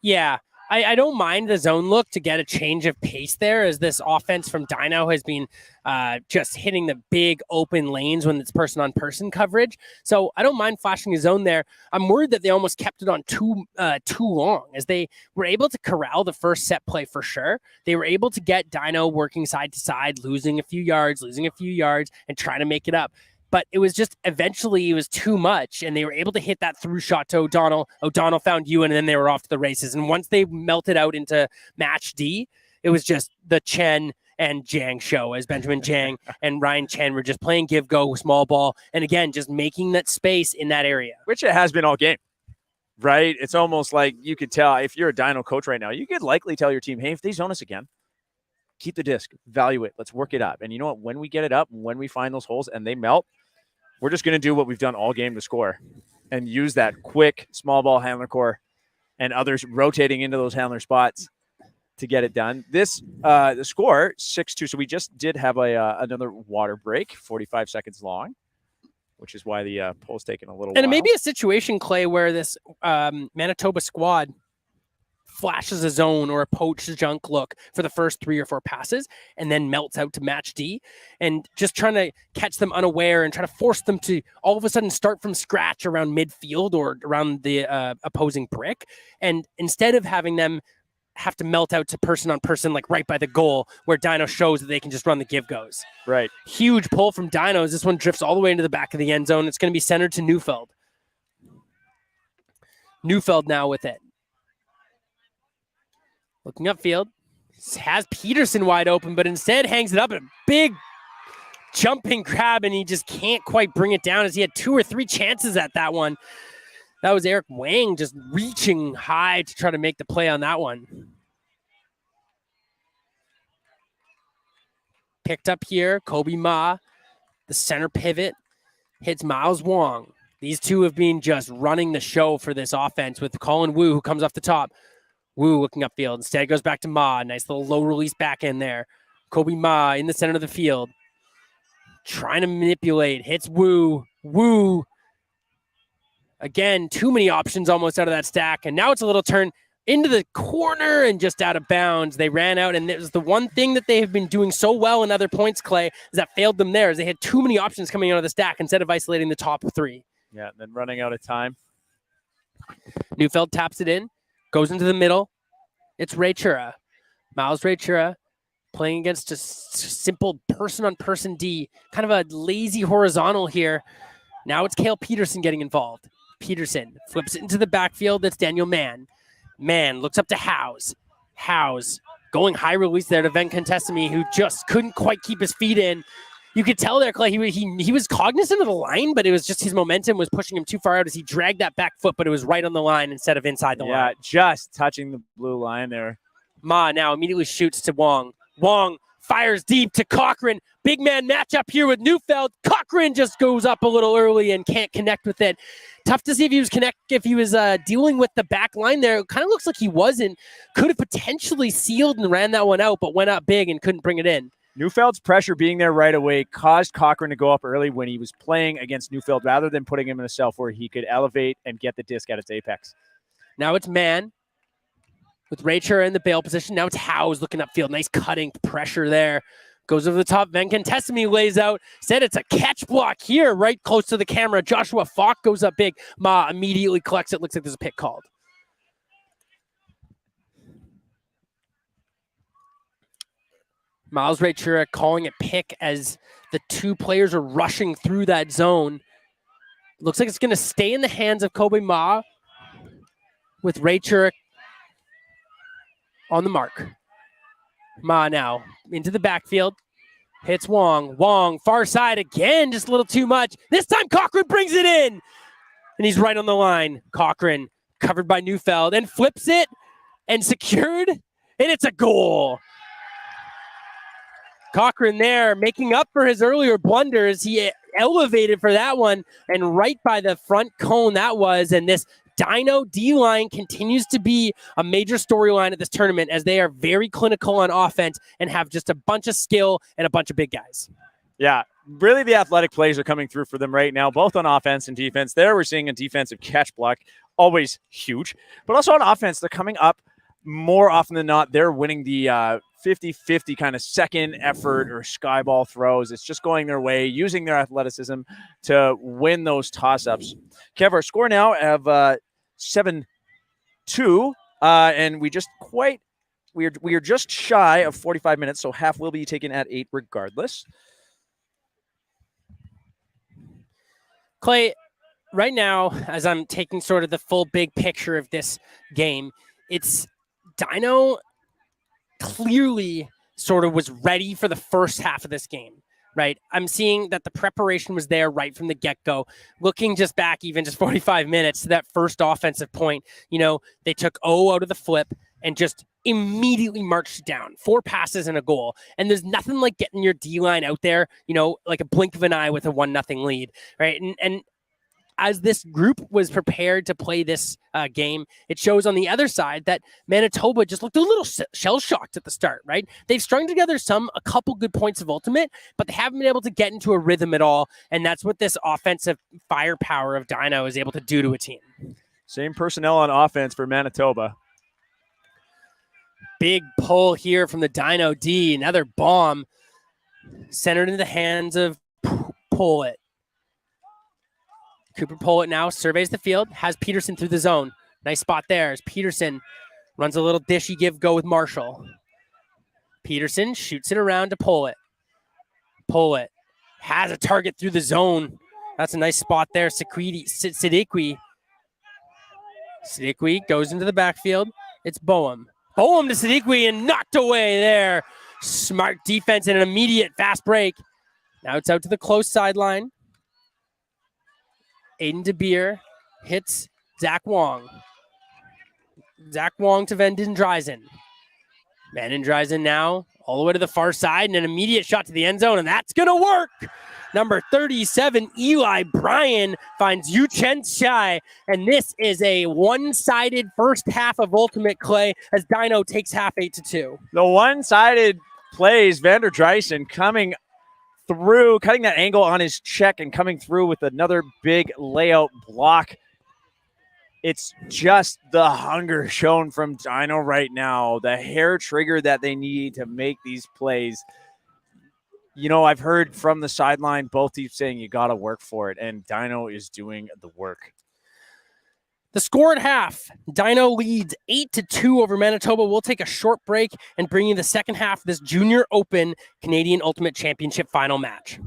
Yeah, I don't mind the zone look to get a change of pace there, as this offense from Dyno has been just hitting the big open lanes when it's person-on-person coverage. So I don't mind flashing a zone there. I'm worried that they almost kept it on too long, as they were able to corral the first set play for sure. They were able to get Dyno working side to side, losing a few yards, and trying to make it up. But it was just eventually it was too much, and they were able to hit that through shot to O'Donnell. O'Donnell found Ewan, and then they were off to the races. And once they melted out into match D, it was just the Chen and Jang show, as Benjamin Jang and Ryan Chen were just playing give-go, small ball, and again, just making that space in that area. Which it has been all game, right? It's almost like you could tell, if you're a Dyno coach right now, you could likely tell your team, hey, if they zone us again, keep the disc, value it, let's work it up. And you know what? When we get it up, when we find those holes and they melt, we're just going to do what we've done all game to score and use that quick small ball handler core and others rotating into those handler spots to get it done. This, the score 6-2. So we just did have another water break, 45 seconds long, which is why the poll's taking a little while. And it may be a situation, Clay, where this Manitoba squad flashes a zone or a poach junk look for the first 3 or 4 passes and then melts out to match D, and just trying to catch them unaware and try to force them to all of a sudden start from scratch around midfield or around the opposing brick. And instead of having them have to melt out to person on person, like right by the goal, where Dyno shows that they can just run the give goes. Right. Huge pull from Dyno as this one drifts all the way into the back of the end zone. It's going to be centered to Neufeld. Neufeld now with it. Looking upfield, has Peterson wide open, but instead hangs it up. A big jumping grab, and he just can't quite bring it down as he had 2 or 3 chances at that one. That was Eric Wang just reaching high to try to make the play on that one. Picked up here, Kobe Ma, the center pivot, hits Miles Wong. These two have been just running the show for this offense with Colin Wu, who comes off the top. Wu looking upfield. Instead goes back to Ma. Nice little low release back in there. Kobe Ma in the center of the field. Trying to manipulate. Hits Wu. Wu. Again, too many options almost out of that stack. And now it's a little turn into the corner and just out of bounds. They ran out, and it was the one thing that they have been doing so well in other points, Clay, is that failed them there, is they had too many options coming out of the stack instead of isolating the top 3. Yeah, and then running out of time. Neufeld taps it in, goes into the middle. It's Ray Chura. Miles Ray Chura playing against just simple person-on-person D. Kind of a lazy horizontal here. Now it's Cale Peterson getting involved. Peterson flips it into the backfield. That's Daniel Mann. Mann looks up to Howes. Howes going high release there to Ven Contestami, who just couldn't quite keep his feet in. You could tell there, Clay, he was cognizant of the line, but it was just his momentum was pushing him too far out as he dragged that back foot, but it was right on the line instead of inside the line. Yeah, just touching the blue line there. Ma now immediately shoots to Wong. Wong fires deep to Cochran. Big man matchup here with Neufeld. Cochran just goes up a little early and can't connect with it. Tough to see if he was dealing with the back line there. It kind of looks like he wasn't. Could have potentially sealed and ran that one out, but went up big and couldn't bring it in. Neufeld's pressure being there right away caused Cochran to go up early when he was playing against Neufeld rather than putting him in a self where he could elevate and get the disc at its apex. Now it's Mann with Rachel in the bail position. Now it's Howes looking upfield. Nice cutting pressure there. Goes over the top. Ven Contestami lays out. Said it's a catch block here right close to the camera. Joshua Falk goes up big. Ma immediately collects it. Looks like there's a pick called. Miles Rachura calling it pick as the 2 players are rushing through that zone. Looks like it's going to stay in the hands of Kobe Ma with Rachura on the mark. Ma now into the backfield. Hits Wong. Wong, far side again, just a little too much. This time Cochran brings it in. And he's right on the line. Cochran covered by Neufeld and flips it and secured. And it's a goal. Cochran there making up for his earlier blunders. He elevated for that one and right by the front cone that was. And this Dyno D-line continues to be a major storyline at this tournament as they are very clinical on offense and have just a bunch of skill and a bunch of big guys. Yeah, really the athletic plays are coming through for them right now, both on offense and defense. There we're seeing a defensive catch block, always huge. But also on offense, they're coming up more often than not. They're winning the 50-50 kind of second effort or sky ball throws. It's just going their way, using their athleticism to win those toss-ups. Kev, our score now of 7-2, and we are just shy of 45 minutes, so half will be taken at 8 regardless. Clay, right now, as I'm taking sort of the full big picture of this game, it's Dyno clearly sort of was ready for the first half of this game, right? I'm seeing that the preparation was there right from the get-go. Looking just back even just 45 minutes to that first offensive point, they took O out of the flip and just immediately marched down. 4 passes and a goal. And there's nothing like getting your D-line out there, like a blink of an eye with a 1-0 lead, right? And as this group was prepared to play this game, it shows on the other side that Manitoba just looked a little shell-shocked at the start, right? They've strung together a couple good points of ultimate, but they haven't been able to get into a rhythm at all, and that's what this offensive firepower of Dyno is able to do to a team. Same personnel on offense for Manitoba. Big pull here from the Dyno D, another bomb centered into the hands of Pollitt. Cooper Pollitt now surveys the field, has Peterson through the zone. Nice spot there as Peterson runs a little dishy give-go with Marshall. Peterson shoots it around to Pollitt. Pollitt has a target through the zone. That's a nice spot there. Siddiqui goes into the backfield. It's Boehm. Boehm to Siddiqui and knocked away there. Smart defense and an immediate fast break. Now it's out to the close sideline. Aiden DeBeer hits Zach Wong. Zach Wong to Van Dendryzen. Van Dendryzen now all the way to the far side and an immediate shot to the end zone, and that's going to work. Number 37, Eli Bryan finds Yu Chen Shai, and this is a one-sided first half of Ultimate Clay as Dyno takes half 8-2. The one-sided plays, Van Dendryzen coming through, cutting that angle on his check and coming through with another big layout block. It's just the hunger shown from Dyno right now, the hair trigger that they need to make these plays. You know, I've heard from the sideline both teams saying you got to work for it, and Dyno is doing the work. The score at half, Dyno leads 8-2 over Manitoba. We'll take a short break and bring you the second half of this Junior Open Canadian Ultimate Championship final match.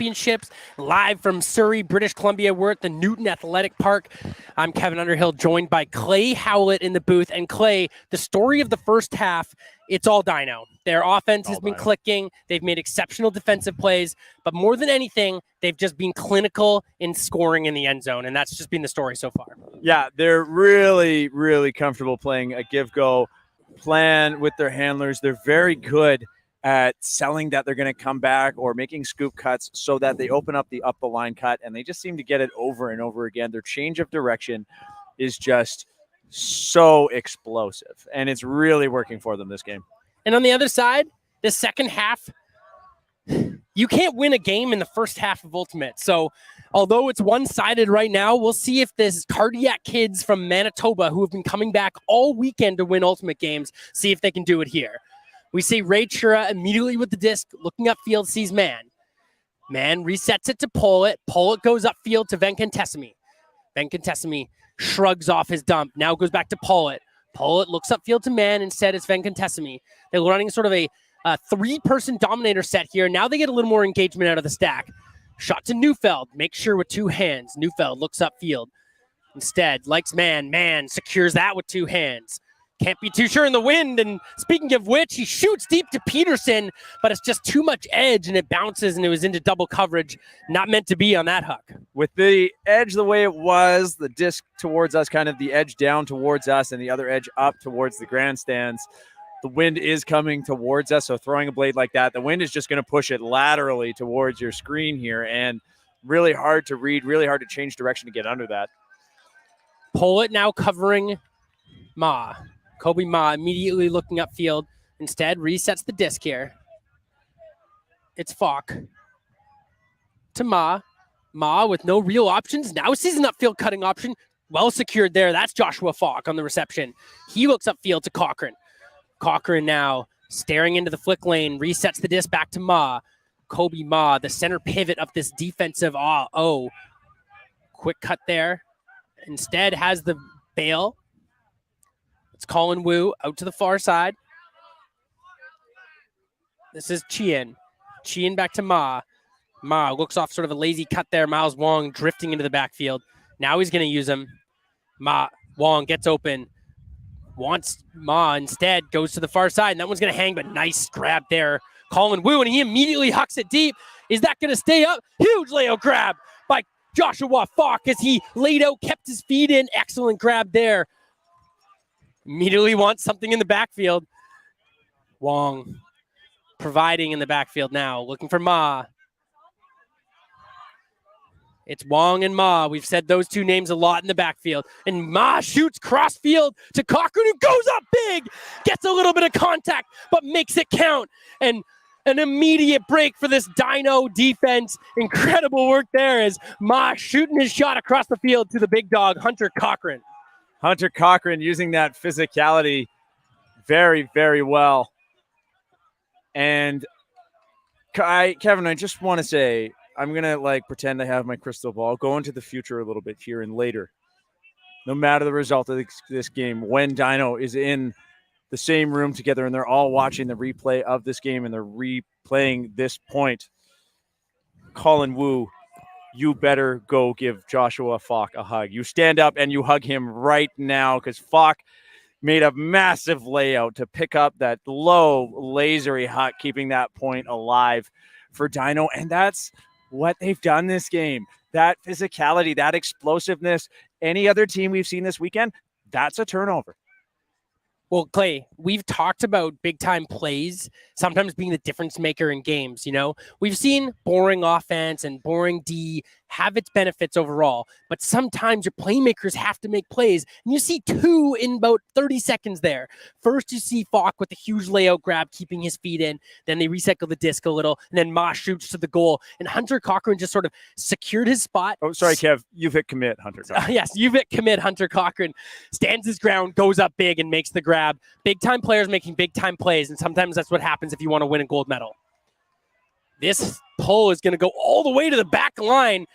Championships, live from Surrey, British Columbia. We're at the Newton Athletic Park. I'm Kevin Underhill, joined by Clay Howlett in the booth. And Clay, the story of the first half, it's all Dyno. Their offense has been clicking. They've made exceptional defensive plays, but more than anything, they've just been clinical in scoring in the end zone, and that's just been the story so far. Yeah, they're really, really comfortable playing a give-go plan with their handlers. They're very good at selling that they're going to come back or making scoop cuts so that they open up the line cut, and they just seem to get it over and over again. Their change of direction is just so explosive, and it's really working for them this game. And on the other side, the second half, you can't win a game in the first half of Ultimate. So although it's one-sided right now, we'll see if this cardiac kids from Manitoba who have been coming back all weekend to win Ultimate games, see if they can do it here. We see Ray Chura immediately with the disc, looking upfield, sees Man. Man resets it to Pollitt. Pollitt goes upfield to Venkatesamy. Venkatesamy shrugs off his dump, now goes back to Pollitt. Pollitt looks upfield to Man. Instead, it's Venkatesamy. They're running sort of a three-person dominator set here. Now they get a little more engagement out of the stack. Shot to Neufeld. Make sure with two hands. Neufeld looks upfield. Instead, likes Man. Man secures that with two hands. Can't be too sure in the wind. And speaking of which, he shoots deep to Peterson, but it's just too much edge, and it bounces, and it was into double coverage. Not meant to be on that hook. With the edge the way it was, the disc towards us, kind of the edge down towards us, and the other edge up towards the grandstands, the wind is coming towards us, so throwing a blade like that, the wind is just going to push it laterally towards your screen here, and really hard to read, really hard to change direction to get under that. Pollitt now covering Ma. Kobe Ma immediately looking upfield. Instead, resets the disc here. It's Falk to Ma. Ma with no real options. Now sees an upfield cutting option. Well secured there. That's Joshua Falk on the reception. He looks upfield to Cochran. Cochran now staring into the flick lane. Resets the disc back to Ma. Kobe Ma, the center pivot of this defensive. Quick cut there. Instead has the bail. It's Colin Wu out to the far side. This is Chien. Chien back to Ma. Ma looks off sort of a lazy cut there. Miles Wong drifting into the backfield. Now he's going to use him. Wong gets open. Wants Ma instead. Goes to the far side. And that one's going to hang, but nice grab there. Colin Wu, and he immediately hucks it deep. Is that going to stay up? Huge layout grab by Joshua Falk as he laid out, kept his feet in. Excellent grab there. Immediately wants something in the backfield. Wong providing in the backfield now. Looking for Ma. It's Wong and Ma. We've said those two names a lot in the backfield. And Ma shoots crossfield to Cochran, who goes up big. Gets a little bit of contact, but makes it count. And an immediate break for this Dyno defense. Incredible work there as Ma shooting his shot across the field to the big dog, Hunter Cochran. Hunter Cochran using that physicality very, very well. And Kevin, I just want to say, I'm going to pretend I have my crystal ball, go into the future a little bit here and later. No matter the result of this game, when Dyno is in the same room together and they're all watching the replay of this game and they're replaying this point, Colin Wu, you better go give Joshua Falk a hug. You stand up and you hug him right now, because Falk made a massive layout to pick up that low, lasery huck, keeping that point alive for Dyno. And that's what they've done this game. That physicality, that explosiveness. Any other team we've seen this weekend, that's a turnover. Well, Clay, we've talked about big-time plays sometimes being the difference maker in games, you know? We've seen boring offense and boring D have its benefits overall, but sometimes your playmakers have to make plays, and you see two in about 30 seconds there. First, you see Falk with a huge layout grab, keeping his feet in, then they recycle the disc a little, and then Ma shoots to the goal, and Hunter Cochran just sort of secured his spot. Oh, sorry, Kev, you've hit commit, Hunter Cochran. Yes, you've hit commit, Hunter Cochran. Stands his ground, goes up big, and makes the grab. Big-time players making big-time plays, and sometimes that's what happens if you want to win a gold medal. This pull is going to go all the way to the back line.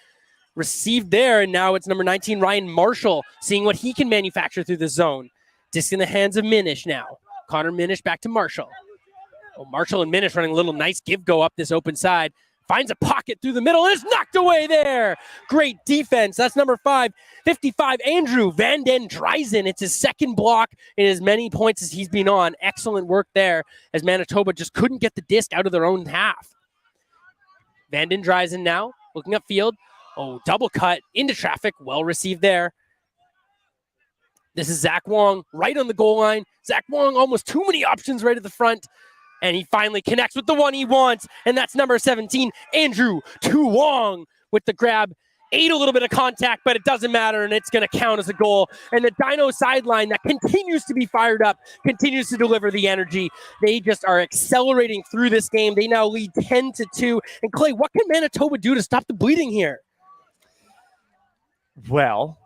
Received there, and now it's number 19, Ryan Marshall, seeing what he can manufacture through the zone. Disc in the hands of Minish now. Connor Minish back to Marshall. Oh, Marshall and Minish running a little nice give-go up this open side. finds a pocket through the middle, and it's knocked away there. Great defense. That's number 55, Andrew Van Den Dryzen. It's his second block in as many points as he's been on. Excellent work there as Manitoba just couldn't get the disc out of their own half. Van Den Dryzen now looking upfield. Oh, double cut into traffic. Well received there. This is Zach Wong right on the goal line. Zach Wong almost too many options right at the front. And he finally connects with the one he wants. And that's number 17, Andrew Tu Wong with the grab. Ate a little bit of contact, but it doesn't matter, and it's going to count as a goal. And the Dyno sideline that continues to be fired up, continues to deliver the energy. They just are accelerating through this game. They now lead 10-2. And Clay, what can Manitoba do to stop the bleeding here? Well,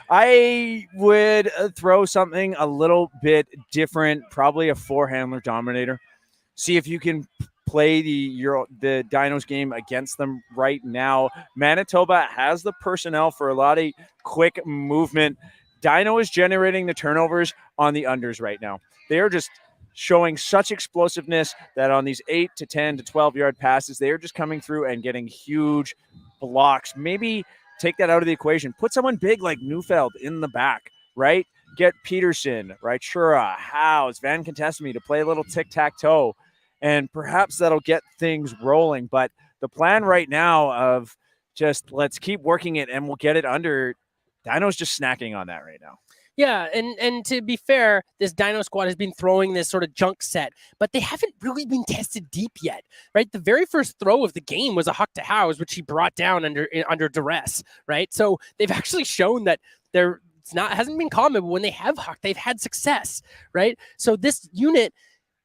I would throw something a little bit different, probably a four-handler dominator. See if you can play the Dyno's game against them right now. Manitoba has the personnel for a lot of quick movement. Dyno is generating the turnovers on the unders right now. They are just showing such explosiveness that on these 8 to 10 to 12-yard passes, they are just coming through and getting huge blocks. Maybe take that out of the equation. Put someone big like Neufeld in the back, right? Get Peterson, right? Shura, Howes, Van Contestamy to play a little tic-tac-toe, and perhaps that'll get things rolling. But the plan right now of just let's keep working it and we'll get it under, Dyno's just snacking on that right now. Yeah, and to be fair, this Dyno squad has been throwing this sort of junk set, but they haven't really been tested deep yet, right? The very first throw of the game was a huck to Howes, which he brought down under duress, right? So they've actually shown that hasn't been common, but when they have hucked, they've had success, right? So this unit,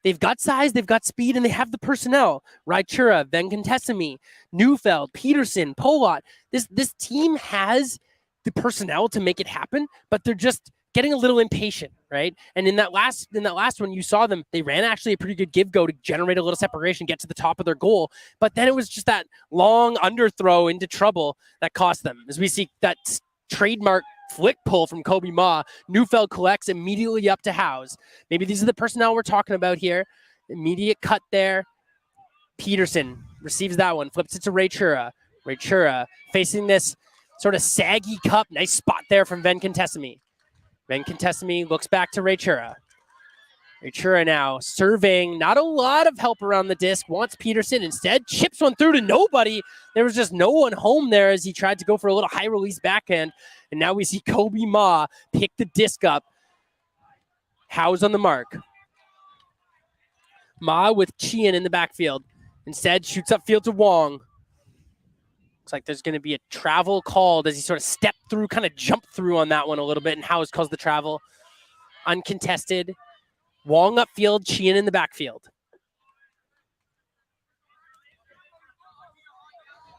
they've got size, they've got speed, and they have the personnel. Raichura, Van Contestamy, Neufeld, Peterson, Polot. This team has the personnel to make it happen, but they're just getting a little impatient, right? And in that last one, you saw them, they ran actually a pretty good give-go to generate a little separation, get to the top of their goal. But then it was just that long underthrow into trouble that cost them. As we see that trademark flick pull from Kobe Ma, Neufeld collects immediately up to Howes. Maybe these are the personnel we're talking about here. Immediate cut there. Peterson receives that one, flips it to Raichura. Raichura facing this sort of saggy cup. Nice spot there from Van Contestamy. Van Contestamy looks back to Raichura. Raichura now surveying, not a lot of help around the disc, wants Peterson. Instead, chips one through to nobody. There was just no one home there as he tried to go for a little high release backhand. And now we see Kobe Ma pick the disc up. Howes on the mark. Ma with Chian in the backfield. Instead, shoots upfield to Wong. Looks like there's going to be a travel called as he sort of stepped through, kind of jumped through on that one a little bit, and Howes calls the travel. Uncontested. Wong upfield, Chian in the backfield.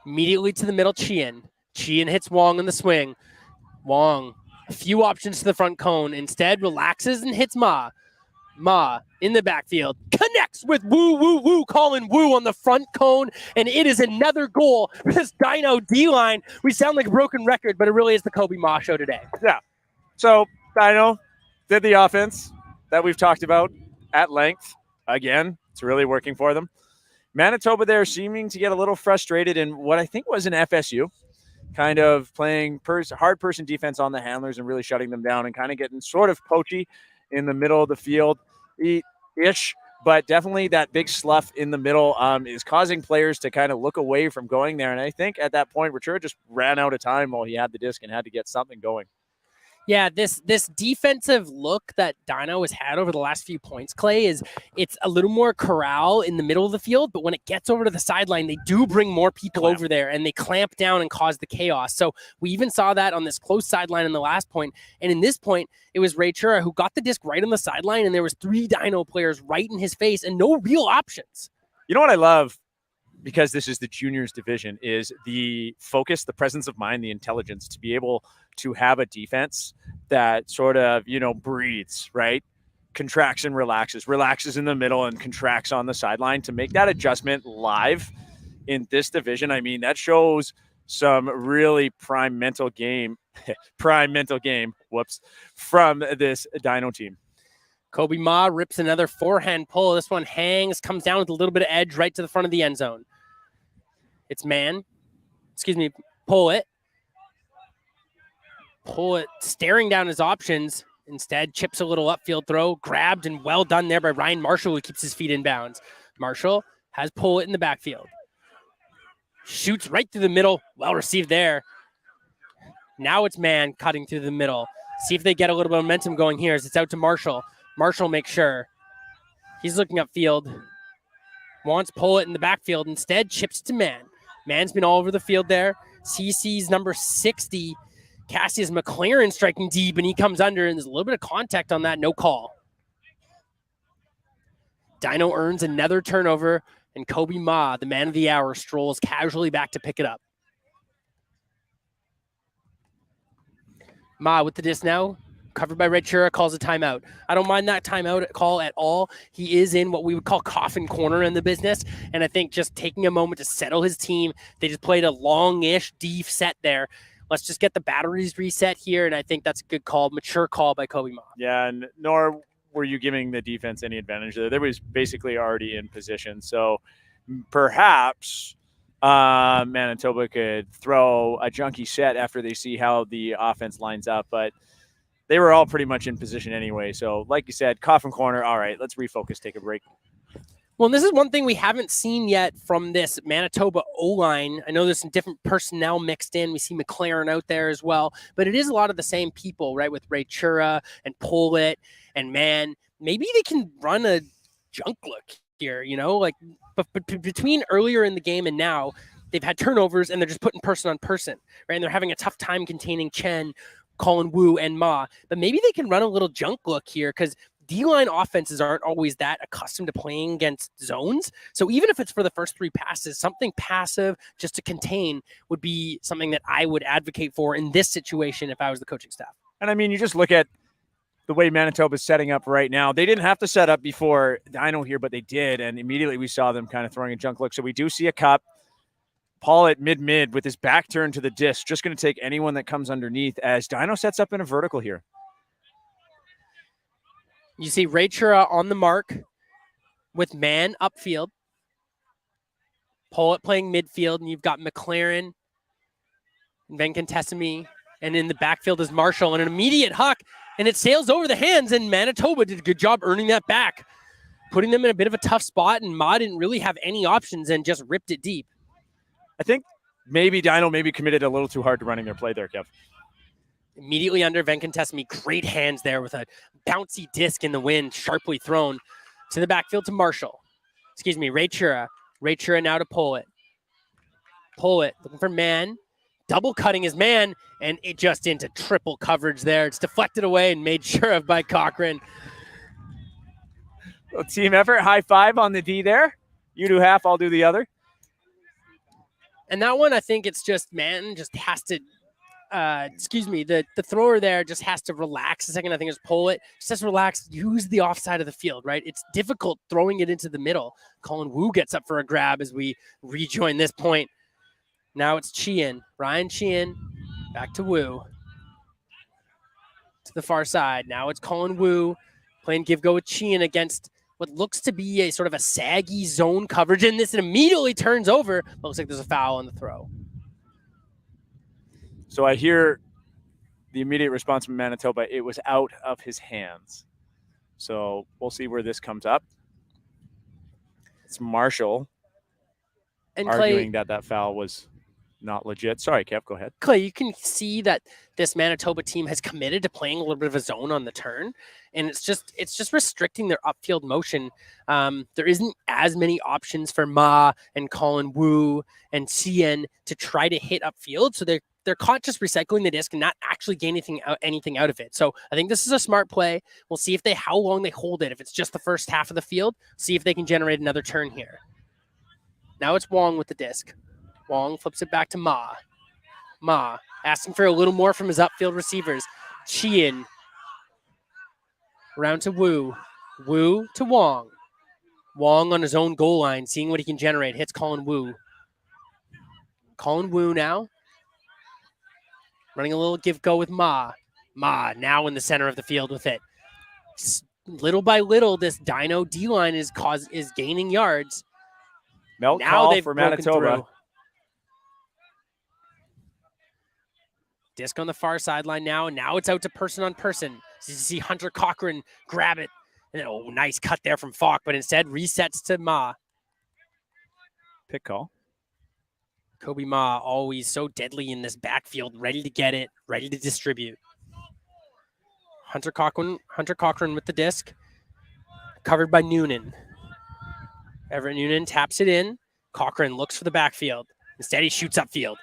Immediately to the middle, Chian. Chian hits Wong on the swing. Wong, a few options to the front cone. Instead, relaxes and hits Ma. Ma in the backfield connects with Woo, calling Woo on the front cone, and it is another goal for this Dyno D-line. We sound like a broken record, but it really is the Kobe Ma show today. Yeah. So Dyno did the offense that we've talked about at length. Again, it's really working for them. Manitoba there seeming to get a little frustrated in what I think was an FSU, kind of playing hard person defense on the handlers and really shutting them down and kind of getting sort of poachy in the middle of the field ish, but definitely that big slough in the middle is causing players to kind of look away from going there. And I think at that point, Raichura just ran out of time while he had the disc and had to get something going. Yeah, this defensive look that Dyno has had over the last few points, Clay, it's a little more corral in the middle of the field, but when it gets over to the sideline, they do bring more people over there and they clamp down and cause the chaos. So we even saw that on this close sideline in the last point. And in this point, it was Raichura who got the disc right on the sideline, and there was 3 Dyno players right in his face and no real options. You know what I love? Because this is the juniors division, is the focus, the presence of mind, the intelligence to be able to have a defense that sort of, breathes, right? Contracts and relaxes in the middle and contracts on the sideline to make that adjustment live in this division. I mean, that shows some really prime mental game, from this Dyno team. Kobe Ma rips another forehand pull. This one hangs, comes down with a little bit of edge right to the front of the end zone. It's pull it. Pull it, staring down his options. Instead, chips a little upfield throw, grabbed and well done there by Ryan Marshall, who keeps his feet in bounds. Marshall has pull it in the backfield. Shoots right through the middle, well received there. Now it's man cutting through the middle. See if they get a little bit of momentum going here as it's out to Marshall. Marshall makes sure. He's looking upfield. Wants pull it in the backfield. Instead, chips to man. Man's been all over the field there. CC's number 60. Cassius McLaren striking deep, and he comes under, and there's a little bit of contact on that. No call. Dyno earns another turnover, and Kobe Ma, the man of the hour, strolls casually back to pick it up. Ma with the disc now, covered by Red Chura, calls a timeout. I don't mind that timeout call at all. He is in what we would call coffin corner in the business, and I think just taking a moment to settle his team. They just played a long-ish deep set there. Let's just get the batteries reset here, and I think that's a good call, mature call by Kobe Ma. Yeah, and nor were you giving the defense any advantage there. They was basically already in position, so perhaps Manitoba could throw a junky set after they see how the offense lines up, but they were all pretty much in position anyway. So like you said, coffin corner, all right, let's refocus, take a break. Well, and this is one thing we haven't seen yet from this Manitoba O-line. I know there's some different personnel mixed in. We see McLaren out there as well, but it is a lot of the same people, right? With Ray Chura and Pollitt and Man. Maybe they can run a junk look here, but between earlier in the game and now, they've had turnovers and they're just putting person on person, right? And they're having a tough time containing Chen, Colin Wu, and Ma. But maybe they can run a little junk look here because D-line offenses aren't always that accustomed to playing against zones. So even if it's for the first 3 passes, something passive just to contain would be something that I would advocate for in this situation if I was the coaching staff. And I mean, you just look at the way Manitoba is setting up right now. They didn't have to set up before Dyno here, but they did. And immediately we saw them kind of throwing a junk look. So we do see a cup. Paul at mid with his back turned to the disc, just going to take anyone that comes underneath as Dyno sets up in a vertical here. You see Ray Chura on the mark with man upfield. Pollitt playing midfield, and you've got McLaren and Venkatesamy. And in the backfield is Marshall, and an immediate huck, and it sails over the hands, and Manitoba did a good job earning that back, putting them in a bit of a tough spot, and Ma didn't really have any options and just ripped it deep. I think maybe Dyno committed a little too hard to running their play there, Kev. Immediately under Venkatesamy, great hands there with a bouncy disc in the wind, sharply thrown to the backfield to Marshall. Ray Chura. Ray Chura now to Pollitt. Pollitt looking for man, double cutting his man, and it just into triple coverage there. It's deflected away and made sure of by Cochran. Well, team effort, high five on the D there. You do half, I'll do the other. And that one, I think it's just man just has to the thrower there just has to relax a second. I think it's Pollitt. Just has to relax, use the offside of the field, right? It's difficult throwing it into the middle. Colin Wu gets up for a grab as we rejoin this point. Now it's Ryan Sheehan, back to Wu. To the far side. Now it's Colin Wu playing give-go with Sheehan against what looks to be a sort of a saggy zone coverage. And this immediately turns over. Looks like there's a foul on the throw. So I hear the immediate response from Manitoba, it was out of his hands. So we'll see where this comes up. It's Marshall and arguing that foul was not legit. Sorry, Kev, go ahead. Clay, you can see that this Manitoba team has committed to playing a little bit of a zone on the turn, and it's just restricting their upfield motion. There isn't as many options for Ma and Colin Wu and Cien to try to hit upfield, so they're caught just recycling the disc and not actually gaining anything out of it. So I think this is a smart play. We'll see how long they hold it. If it's just the first half of the field, see if they can generate another turn here. Now it's Wong with the disc. Wong flips it back to Ma. Ma asking for a little more from his upfield receivers. Sheehan around to Wu. Wu to Wong. Wong on his own goal line, seeing what he can generate. Hits Colin Wu. Colin Wu now. Running a little give-go with Ma. Ma now in the center of the field with it. little by little, this Dyno D-line is gaining yards. Milk Now call they've for broken Manitoba. through. Disc on the far sideline now, and now it's out to person on person. So you see Hunter Cochran grab it. And nice cut there from Falk, but instead resets to Ma. Pick call. Kobe Ma always so deadly in this backfield, ready to get it, ready to distribute. Hunter Cochran with the disc, covered by Noonan. Everett Noonan taps it in. Cochran looks for the backfield. Instead, he shoots upfield.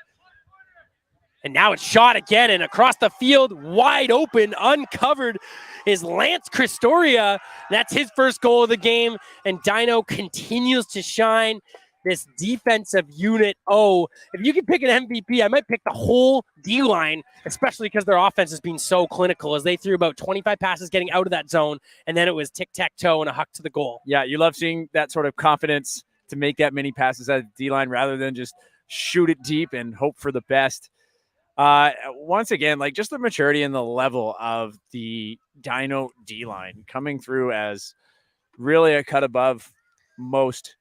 And now it's shot again, and across the field, wide open, uncovered, is Lance Christoria. That's his first goal of the game, and Dyno continues to shine. This defensive unit, if you could pick an MVP, I might pick the whole D-line, especially because their offense has been so clinical, as they threw about 25 passes getting out of that zone, and then it was tic-tac-toe and a huck to the goal. Yeah, you love seeing that sort of confidence to make that many passes out of the D-line rather than just shoot it deep and hope for the best. Once again, like just the maturity and the level of the Dyno D-line coming through as really a cut above most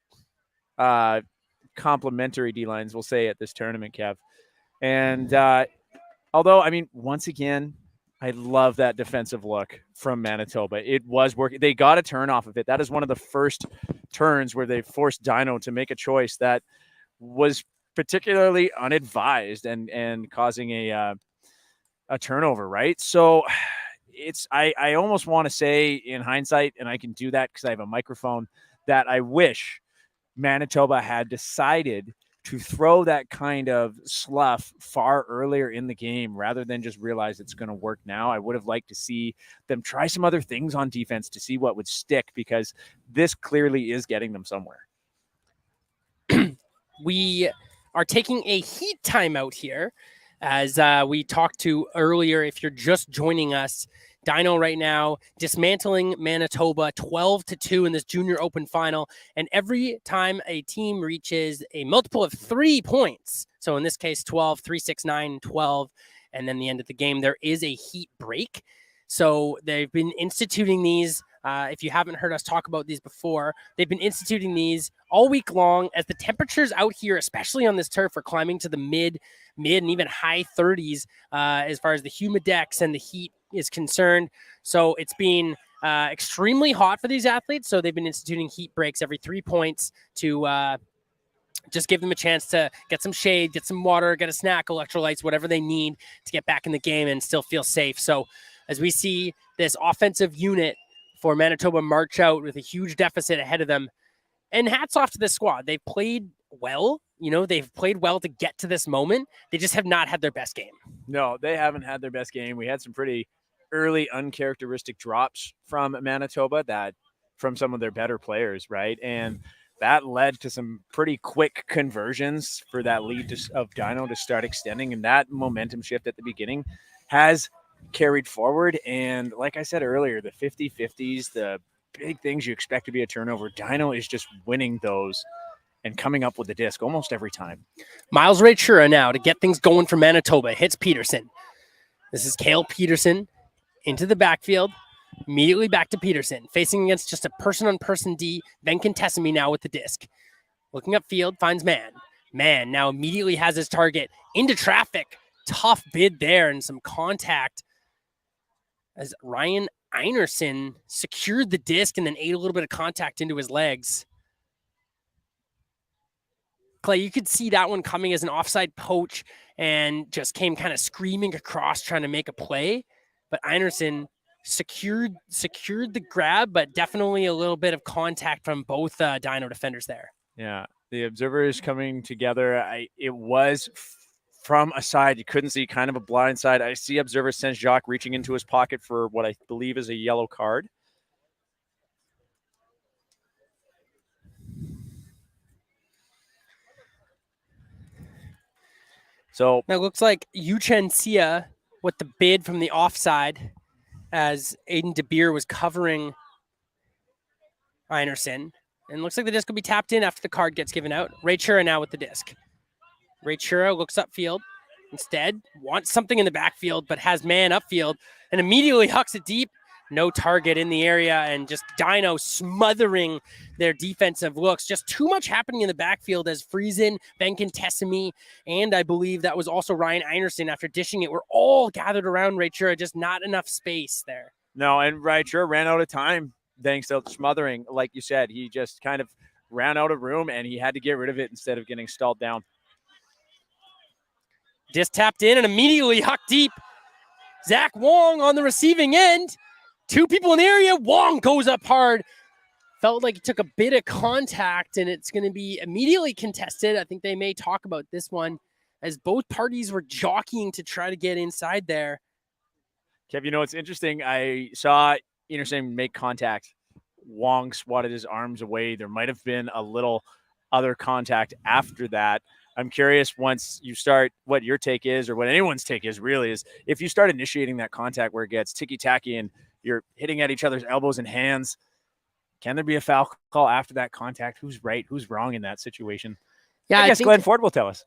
complimentary D-lines, we'll say, at this tournament, Kev. And although, I mean, once again, I love that defensive look from Manitoba. It was working. They got a turn off of it. That is one of the first turns where they forced Dyno to make a choice that was particularly unadvised and causing a turnover, right? So I almost want to say in hindsight, and I can do that because I have a microphone, that I wish Manitoba had decided to throw that kind of slough far earlier in the game rather than just realize it's going to work now. I would have liked to see them try some other things on defense to see what would stick, because this clearly is getting them somewhere. We are taking a heat timeout here, as we talked to earlier. If you're just joining us, Dyno right now dismantling Manitoba 12-2 in this junior open final. And every time a team reaches a multiple of 3 points, so in this case 12, 3, 6, 9, 12, and then the end of the game, there is a heat break. So they've been instituting these. If you haven't heard us talk about these before, they've been instituting these all week long, as the temperatures out here, especially on this turf, are climbing to the mid and even high 30s as far as the humidex and the heat is concerned. So it's been extremely hot for these athletes. So they've been instituting heat breaks every 3 points to just give them a chance to get some shade, get some water, get a snack, electrolytes, whatever they need to get back in the game and still feel safe. So as we see this offensive unit for Manitoba march out with a huge deficit ahead of them, and hats off to this squad. They've played well. They've played well to get to this moment. They just have not had their best game. No, they haven't had their best game. We had some pretty early uncharacteristic drops from Manitoba, that from some of their better players, right? And that led to some pretty quick conversions for that lead of Dyno to start extending. And that momentum shift at the beginning has carried forward. And like I said earlier, the 50-50s, the big things you expect to be a turnover, Dyno is just winning those and coming up with the disc almost every time. Miles Rachura now to get things going for Manitoba. Hits Peterson. This is Cale Peterson into the backfield. Immediately back to Peterson. Facing against just a person-on-person D. Ben Contesimi now with the disc. Looking upfield, finds Man. Man now immediately has his target into traffic. Tough bid there and some contact as Ryan Einerson secured the disc and then ate a little bit of contact into his legs. Clay, you could see that one coming as an offside poach and just came kind of screaming across trying to make a play. But Einerson secured the grab, but definitely a little bit of contact from both Dyno defenders there. Yeah, the observers coming together. It was from a side you couldn't see, kind of a blind side. I see observer Saint-Jacques reaching into his pocket for what I believe is a yellow card. So now it looks like Yuchen Sia with the bid from the offside, as Aiden DeBeer was covering Einerson. And looks like the disc will be tapped in after the card gets given out. Ray Chura now with the disc. Ray Chura looks upfield. Instead, wants something in the backfield, but has Man upfield and immediately hucks it deep. No target in the area, and just Dyno smothering their defensive looks. Just too much happening in the backfield as Friesen, Benkin Tessemy, and I believe that was also Ryan Einerson after dishing it. We're all gathered around Raichura, just not enough space there. No, and Raichura ran out of time thanks to smothering. Like you said, he just kind of ran out of room, and he had to get rid of it instead of getting stalled down. Just tapped in and immediately hucked deep. Zach Wong on the receiving end. 2 people in the area. Wong goes up hard. Felt like he took a bit of contact, and it's going to be immediately contested. I think they may talk about this one as both parties were jockeying to try to get inside there. Kev, you know, it's interesting. I saw Enerson make contact. Wong swatted his arms away. There might have been a little other contact after that. I'm curious, once you start, what your take is, or what anyone's take is really, is if you start initiating that contact where it gets ticky-tacky and you're hitting at each other's elbows and hands, can there be a foul call after that contact? Who's right? Who's wrong in that situation? Yeah, I guess Glenn Ford will tell us.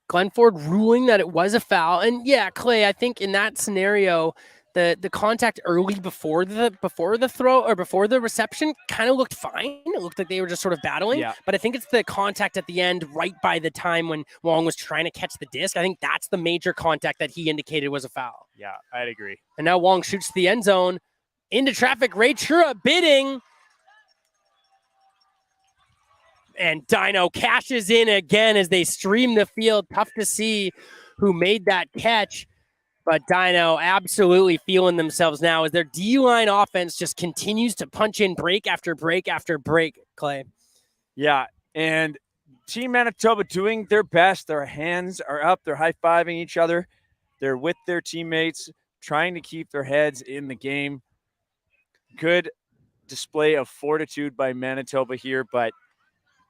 Glenn Ford ruling that it was a foul. And yeah, Clay, I think in that scenario, the contact early before the throw or before the reception kind of looked fine. It looked like they were just sort of battling. Yeah. But I think it's the contact at the end, right by the time when Wong was trying to catch the disc. I think that's the major contact that he indicated was a foul. Yeah, I'd agree. And now Wong shoots to the end zone. Into traffic, Raichura bidding. And Dyno cashes in again as they stream the field. Tough to see who made that catch. But Dyno absolutely feeling themselves now as their D-line offense just continues to punch in break after break after break, Clay. Yeah, and Team Manitoba doing their best. Their hands are up. They're high-fiving each other. They're with their teammates, trying to keep their heads in the game. Good display of fortitude by Manitoba here, but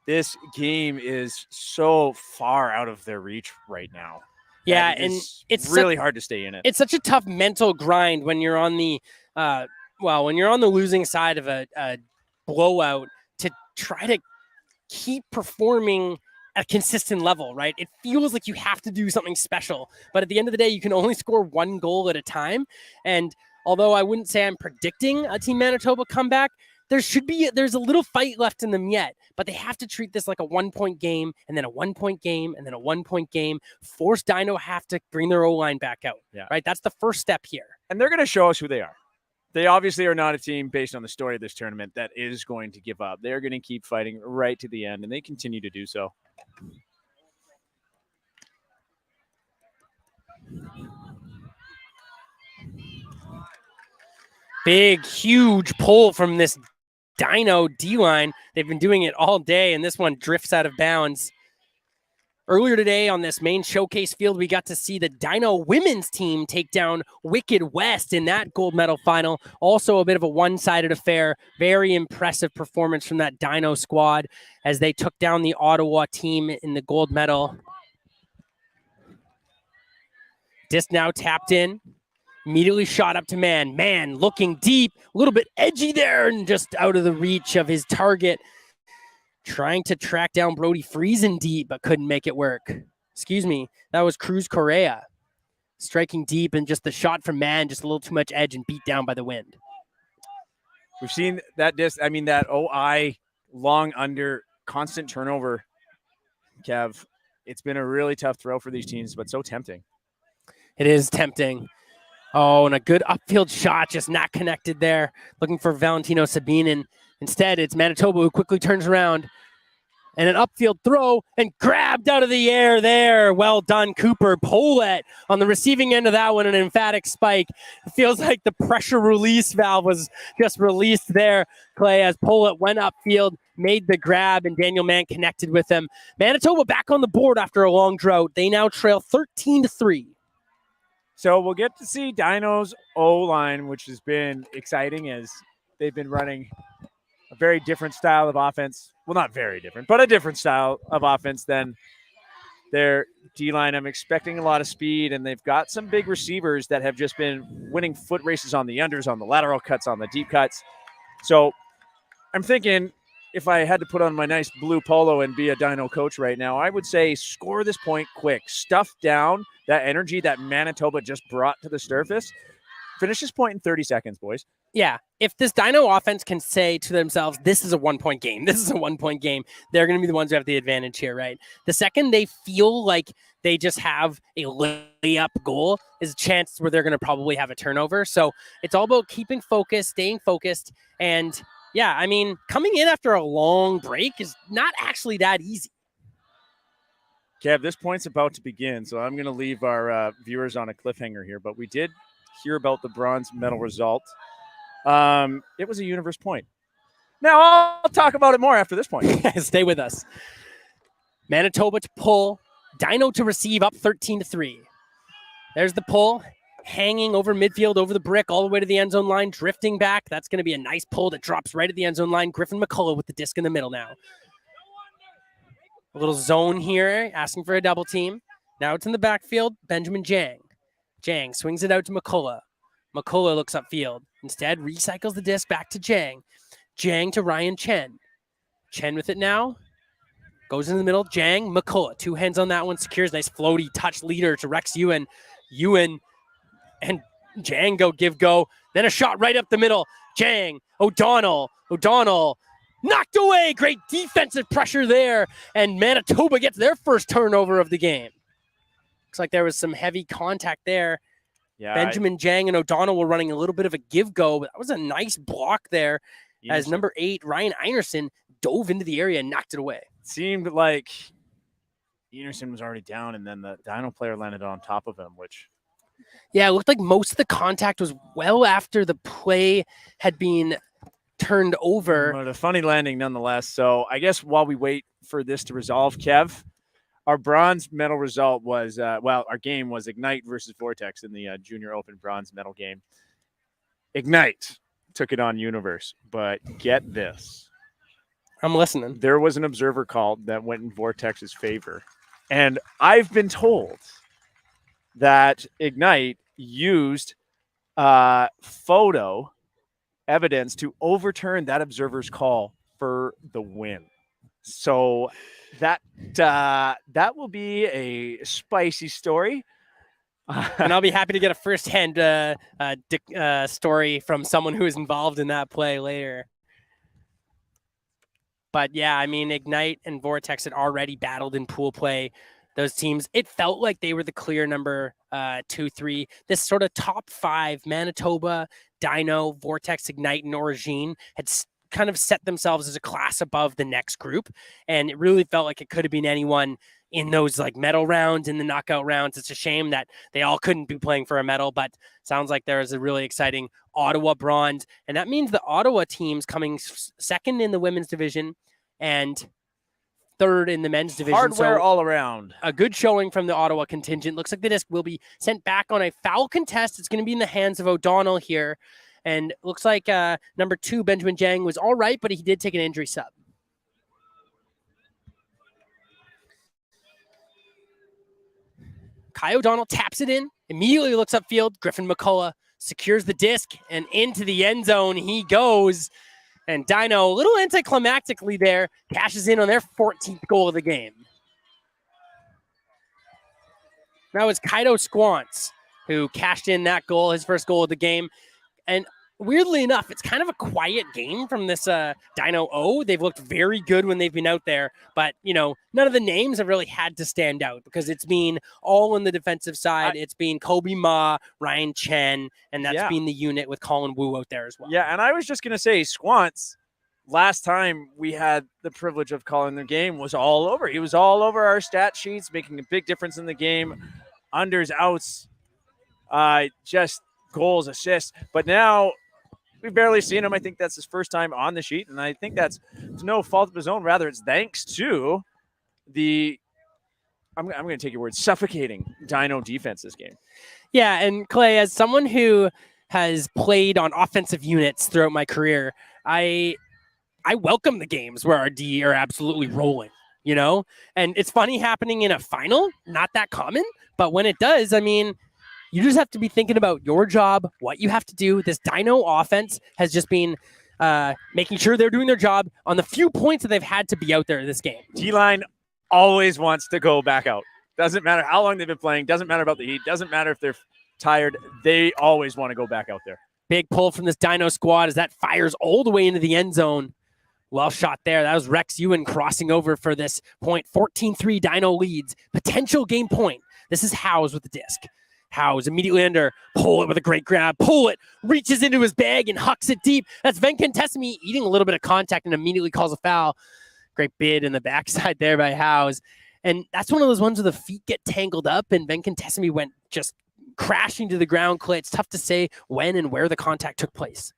this game is so far out of their reach right now. Yeah, and it's really hard to stay in it. It's such a tough mental grind when you're on the when you're on the losing side of a blowout to try to keep performing at a consistent level, right? It feels like you have to do something special, but at the end of the day, you can only score 1 goal at a time. And although I wouldn't say I'm predicting a Team Manitoba comeback, there's a little fight left in them yet, but they have to treat this like a 1-point game, and then a 1-point game, and then a 1-point game. Force Dyno have to bring their O-line back out, right? That's the first step here. And they're going to show us who they are. They obviously are not a team, based on the story of this tournament, that is going to give up. They're going to keep fighting right to the end, and they continue to do so. Big, huge pull from this Dyno D-line. They've been doing it all day, and this one drifts out of bounds. Earlier today on this main showcase field, we got to see the Dyno women's team take down Wicked West in that gold medal final. Also a bit of a one-sided affair. Very impressive performance from that Dyno squad as they took down the Ottawa team in the gold medal. Disc now tapped in. Immediately shot up to Man. Man looking deep, a little bit edgy there and just out of the reach of his target. Trying to track down Brody Friesen deep, but couldn't make it work. Excuse me, that was Cruz Correa. Striking deep, and just the shot from Man, just a little too much edge and beat down by the wind. We've seen that that OI long under, constant turnover, Kev. It's been a really tough throw for these teams, but so tempting. It is tempting. Oh, and a good upfield shot, just not connected there. Looking for Valentino Sabine, and instead it's Manitoba who quickly turns around. And an upfield throw and grabbed out of the air there. Well done, Cooper. Polet on the receiving end of that one, an emphatic spike. It feels like the pressure release valve was just released there, Clay, as Polet went upfield, made the grab, and Daniel Mann connected with him. Manitoba back on the board after a long drought. They now trail 13-3. So we'll get to see Dyno's O-line, which has been exciting as they've been running a very different style of offense. Well, not very different, but a different style of offense than their D-line. I'm expecting a lot of speed, and they've got some big receivers that have just been winning foot races on the unders, on the lateral cuts, on the deep cuts. So I'm thinking if I had to put on my nice blue polo and be a Dyno coach right now, I would say score this point quick. Stuff down that energy that Manitoba just brought to the surface. Finish this point in 30 seconds, boys. Yeah, if this Dyno offense can say to themselves, this is a 1-point game, this is a 1-point game, they're going to be the ones who have the advantage here, right? The second they feel like they just have a layup goal is a chance where they're going to probably have a turnover. So it's all about keeping focused, staying focused. And yeah, I mean, coming in after a long break is not actually that easy. Kev, this point's about to begin, so I'm going to leave our viewers on a cliffhanger here, but we did hear about the bronze medal result. It was a universe point. Now I'll talk about it more after this point. Stay with us. Manitoba to pull, Dyno to receive, up 13-3. There's the pull, hanging over midfield, over the brick, all the way to the end zone line, drifting back. That's going to be a nice pull that drops right at the end zone line. Griffin McCullough with the disc in the middle now. A little zone here, asking for a double team. Now it's in the backfield, Benjamin Jang. Jang swings it out to McCullough. McCullough looks upfield. Instead, recycles the disc back to Jang. Jang to Ryan Chen. Chen with it now. Goes in the middle. Jang, McCullough. 2 hands on that one. Secures nice floaty touch leader to Rex Ewan. Ewan and Jang go. Then a shot right up the middle. Jang, O'Donnell. Knocked away. Great defensive pressure there. And Manitoba gets their first turnover of the game. Looks like there was some heavy contact there. Yeah, Benjamin Jang and O'Donnell were running a little bit of a give-go, but that was a nice block there as number 8, Ryan Einerson, dove into the area and knocked it away. It seemed like Einerson was already down, and then the Dyno player landed on top of him, which... Yeah, it looked like most of the contact was well after the play had been turned over. But a funny landing nonetheless. So I guess while we wait for this to resolve, Kev, our bronze medal result was, our game was Ignite versus Vortex in the Junior Open bronze medal game. Ignite took it on Universe, but get this. I'm listening. There was an observer call that went in Vortex's favor. And I've been told that Ignite used photo evidence to overturn that observer's call for the win. So that will be a spicy story. And I'll be happy to get a first-hand story from someone who is involved in that play later. But yeah, I mean, Ignite and Vortex had already battled in pool play. Those teams, it felt like they were the clear number 2, 3. This sort of top 5, Manitoba, Dyno, Vortex, Ignite, and Origine had kind of set themselves as a class above the next group. And it really felt like it could have been anyone in those like medal rounds, in the knockout rounds. It's a shame that they all couldn't be playing for a medal, but sounds like there is a really exciting Ottawa bronze. And that means the Ottawa teams coming second in the women's division and third in the men's division. Hardware all around. A good showing from the Ottawa contingent. Looks like the disc will be sent back on a foul contest. It's going to be in the hands of O'Donnell here. And looks like number 2, Benjamin Jang, was all right, but he did take an injury sub. Kai O'Donnell taps it in, immediately looks upfield. Griffin McCullough secures the disc, and into the end zone he goes. And Dyno, a little anticlimactically there, cashes in on their 14th goal of the game. That was Kaido Squants who cashed in that goal, his first goal of the game. And weirdly enough, it's kind of a quiet game from this Dyno O. They've looked very good when they've been out there, but you know, none of the names have really had to stand out because it's been all on the defensive side. It's been Kobe Ma, Ryan Chen, and that's been the unit with Colin Wu out there as well. Yeah, and I was just going to say, Squants, last time we had the privilege of calling the game, was all over. He was all over our stat sheets, making a big difference in the game. Unders, outs, just goals, assists. But now we've barely seen him. I think that's his first time on the sheet, and I think that's to no fault of his own. Rather, it's thanks to the I'm going to take your word, suffocating Dyno defense this game. Yeah, and Clay, as someone who has played on offensive units throughout my career, I welcome the games where our D are absolutely rolling, you know? And it's funny happening in a final, not that common, but when it does, I mean, you just have to be thinking about your job, what you have to do. This Dyno offense has just been making sure they're doing their job on the few points that they've had to be out there in this game. D-line always wants to go back out. Doesn't matter how long they've been playing. Doesn't matter about the heat. Doesn't matter if they're tired. They always want to go back out there. Big pull from this Dyno squad as that fires all the way into the end zone. Well shot there. That was Rex Ewan crossing over for this point. 14-3 Dyno leads. Potential game point. This is Howes with the disc. Howes immediately under. Pull it with a great grab. Pull it. Reaches into his bag and hucks it deep. That's Venkatesamy eating a little bit of contact and immediately calls a foul. Great bid in the backside there by Howes. And that's one of those ones where the feet get tangled up and Venkatesamy went just crashing to the ground. Clay, it's tough to say when and where the contact took place.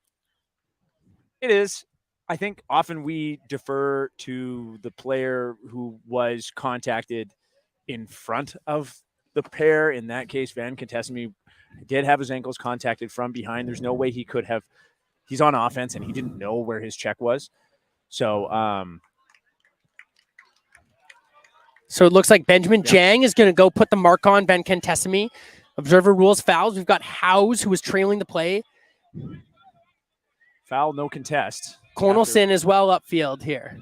It is. I think often we defer to the player who was contacted in front of the pair. In that case, Venkatesamy did have his ankles contacted from behind. There's no way he could have. He's on offense and he didn't know where his check was. So it looks like Benjamin Jang is going to go put the mark on Venkatesamy. Observer rules fouls. We've got Howes, who was trailing the play. Foul, no contest. Cornelson as well upfield here.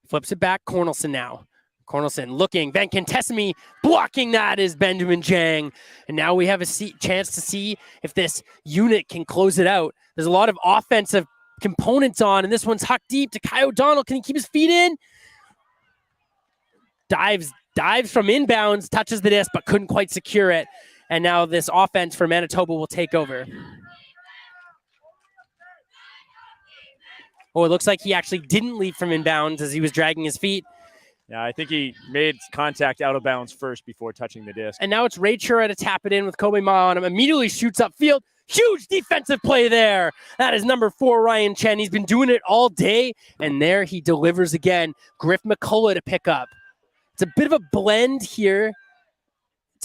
Flips it back. Cornelson now. Cornelson looking. Venkatesamy blocking that is Benjamin Jang. And now we have a chance to see if this unit can close it out. There's a lot of offensive components on, and this one's hucked deep to Kai O'Donnell. Can he keep his feet in? Dives from inbounds, touches the disc, but couldn't quite secure it. And now this offense for Manitoba will take over. Oh, it looks like he actually didn't leave from inbounds as he was dragging his feet. Yeah, I think he made contact out of bounds first before touching the disc. And now it's Ray Chura to tap it in with Kobe Ma on him. Immediately shoots upfield. Huge defensive play there. That is number 4, Ryan Chen. He's been doing it all day, and there he delivers again. Griff McCullough to pick up. It's a bit of a blend here.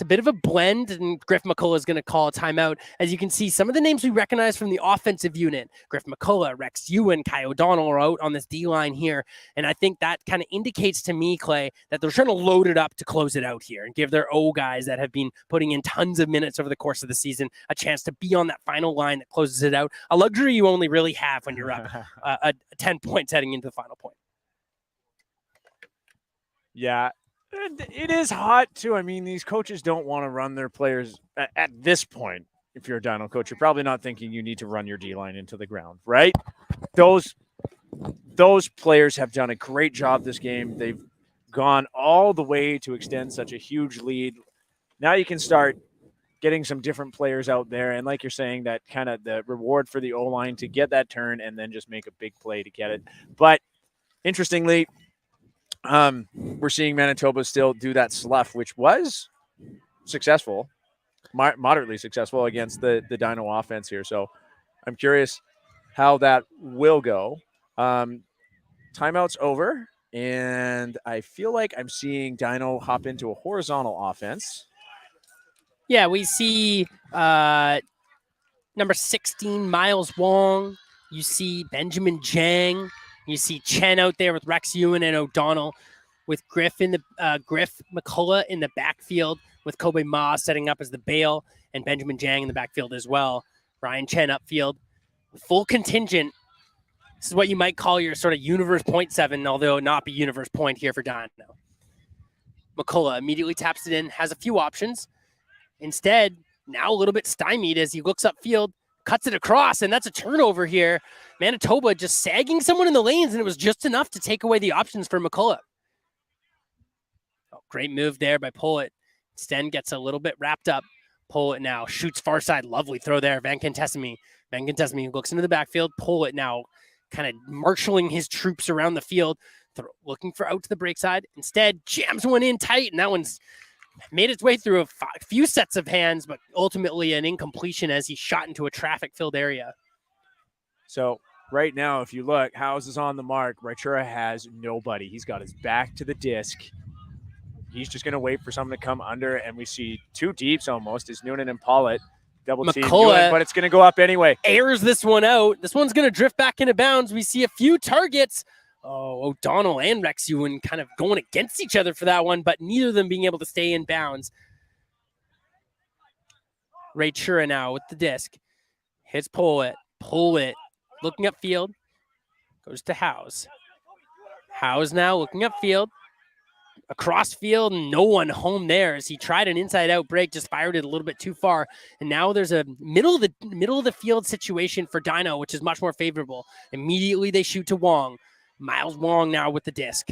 And Griff McCullough is going to call a timeout. As you can see, some of the names we recognize from the offensive unit, Griff McCullough, Rex Ewan, Kai O'Donnell are out on this D-line here. And I think that kind of indicates to me, Clay, that they're trying to load it up to close it out here and give their O guys that have been putting in tons of minutes over the course of the season a chance to be on that final line that closes it out. A luxury you only really have when you're up 10 points heading into the final point. Yeah. It is hot, too. I mean, these coaches don't want to run their players at this point. If you're a Dyno coach, you're probably not thinking you need to run your D-line into the ground, right? Those players have done a great job this game. They've gone all the way to extend such a huge lead. Now you can start getting some different players out there. And like you're saying, that kind of the reward for the O-line to get that turn and then just make a big play to get it. But interestingly, we're seeing Manitoba still do that slough, which was successful, moderately successful against the Dyno offense here. So I'm curious how that will go. Timeout's over, and I feel like I'm seeing Dyno hop into a horizontal offense. Yeah, we see number 16, Miles Wong. You see Benjamin Jang. You see Chen out there with Rex Ewan and O'Donnell, with Griff McCullough in the backfield, with Kobe Ma setting up as the bail, and Benjamin Jang in the backfield as well. Ryan Chen upfield. Full contingent. This is what you might call your sort of universe point 7, although not be universe point here for Dyno. McCullough immediately taps it in, has a few options. Instead, now a little bit stymied as he looks upfield, cuts it across, and that's a turnover here. Manitoba just sagging someone in the lanes, and it was just enough to take away the options for McCullough. Oh, great move there by Pollitt. Sten gets a little bit wrapped up. Pollitt now shoots far side. Lovely throw there. Venkatesamy looks into the backfield. Pollitt now kind of marshaling his troops around the field, looking for out to the break side. Instead, jams one in tight, and that one's made its way through a few sets of hands, but ultimately an incompletion as he shot into a traffic-filled area. So right now, if you look, Howes is on the mark. Raichura has nobody. He's got his back to the disc. He's just going to wait for someone to come under, and we see two deeps almost as Noonan and Pollitt double team Noonan, but it's going to go up anyway. Airs this one out. This one's going to drift back into bounds. We see a few targets. Oh, O'Donnell and Rex Ewan kind of going against each other for that one, but neither of them being able to stay in bounds. Ray Chura now with the disc. Hits pull it. Looking upfield. Goes to Howes. Howes now looking upfield. Across field, no one home there as he tried an inside-out break, just fired it a little bit too far. And now there's a middle of the field situation for Dyno, which is much more favorable. Immediately they shoot to Wong. Miles Wong now with the disc.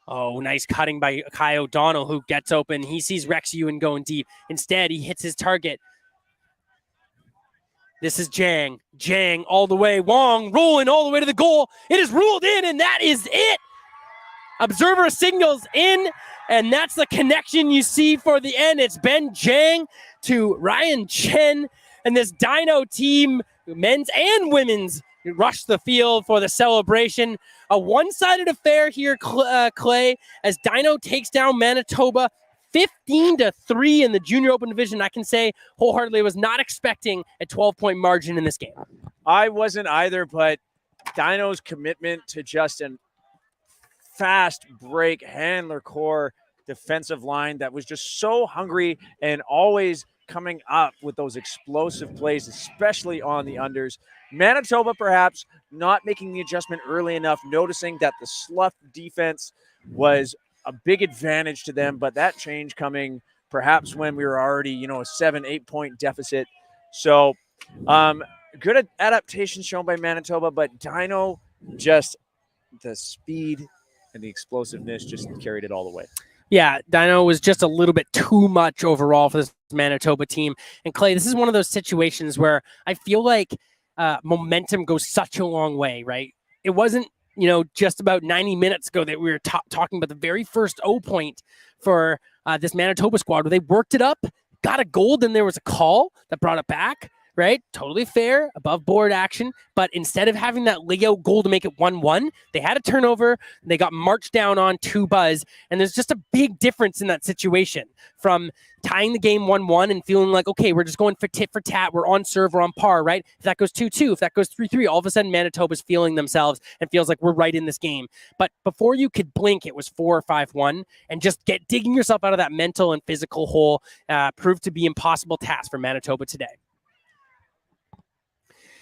Oh, nice cutting by Kai O'Donnell, who gets open. He sees Rex Ewan going deep. Instead, he hits his target. This is Jang. Jang all the way. Wong rolling all the way to the goal. It is ruled in, and that is it. Observer signals in, and that's the connection you see for the end. It's Ben Jang to Ryan Chen, and this Dyno team, men's and women's, rush the field for the celebration. A one-sided affair here, Clay, as Dyno takes down Manitoba 15-3 in the Junior Open Division. I can say wholeheartedly I was not expecting a 12-point margin in this game. I wasn't either, but Dyno's commitment to just an fast break handler core defensive line that was just so hungry and always coming up with those explosive plays, especially on the unders. Manitoba perhaps not making the adjustment early enough, noticing that the slough defense was a big advantage to them, but that change coming perhaps when we were already, a 7-8 point deficit. So good adaptation shown by Manitoba, but Dyno, just the speed and the explosiveness just carried it all the way. Yeah, Dyno was just a little bit too much overall for this Manitoba team. And Clay, this is one of those situations where I feel like momentum goes such a long way, right? It wasn't, just about 90 minutes ago that we were talking about the very first O point for this Manitoba squad where they worked it up, got a goal, then there was a call that brought it back. Right? Totally fair, above board action. But instead of having that layout goal to make it 1-1, they had a turnover. They got marched down on 2 buzz. And there's just a big difference in that situation from tying the game 1-1 and feeling like, okay, we're just going for tit for tat. We're on serve, we're on par, right? If that goes 2-2, if that goes 3-3, all of a sudden Manitoba's feeling themselves and feels like we're right in this game. But before you could blink, it was 4 or 5-1. And just digging yourself out of that mental and physical hole proved to be an impossible task for Manitoba today.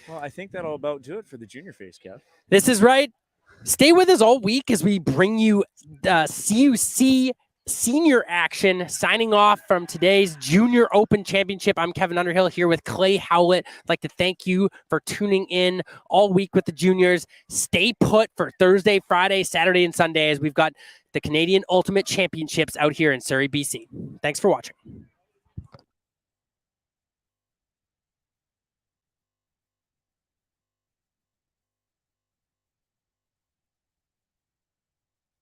Well, I think that'll about do it for the junior phase, Kev. This is right. Stay with us all week as we bring you CUC senior action. Signing off from today's Junior Open Championship. I'm Kevin Underhill here with Clay Howlett. I'd like to thank you for tuning in all week with the juniors. Stay put for Thursday, Friday, Saturday, and Sunday as we've got the Canadian Ultimate Championships out here in Surrey, BC. Thanks for watching.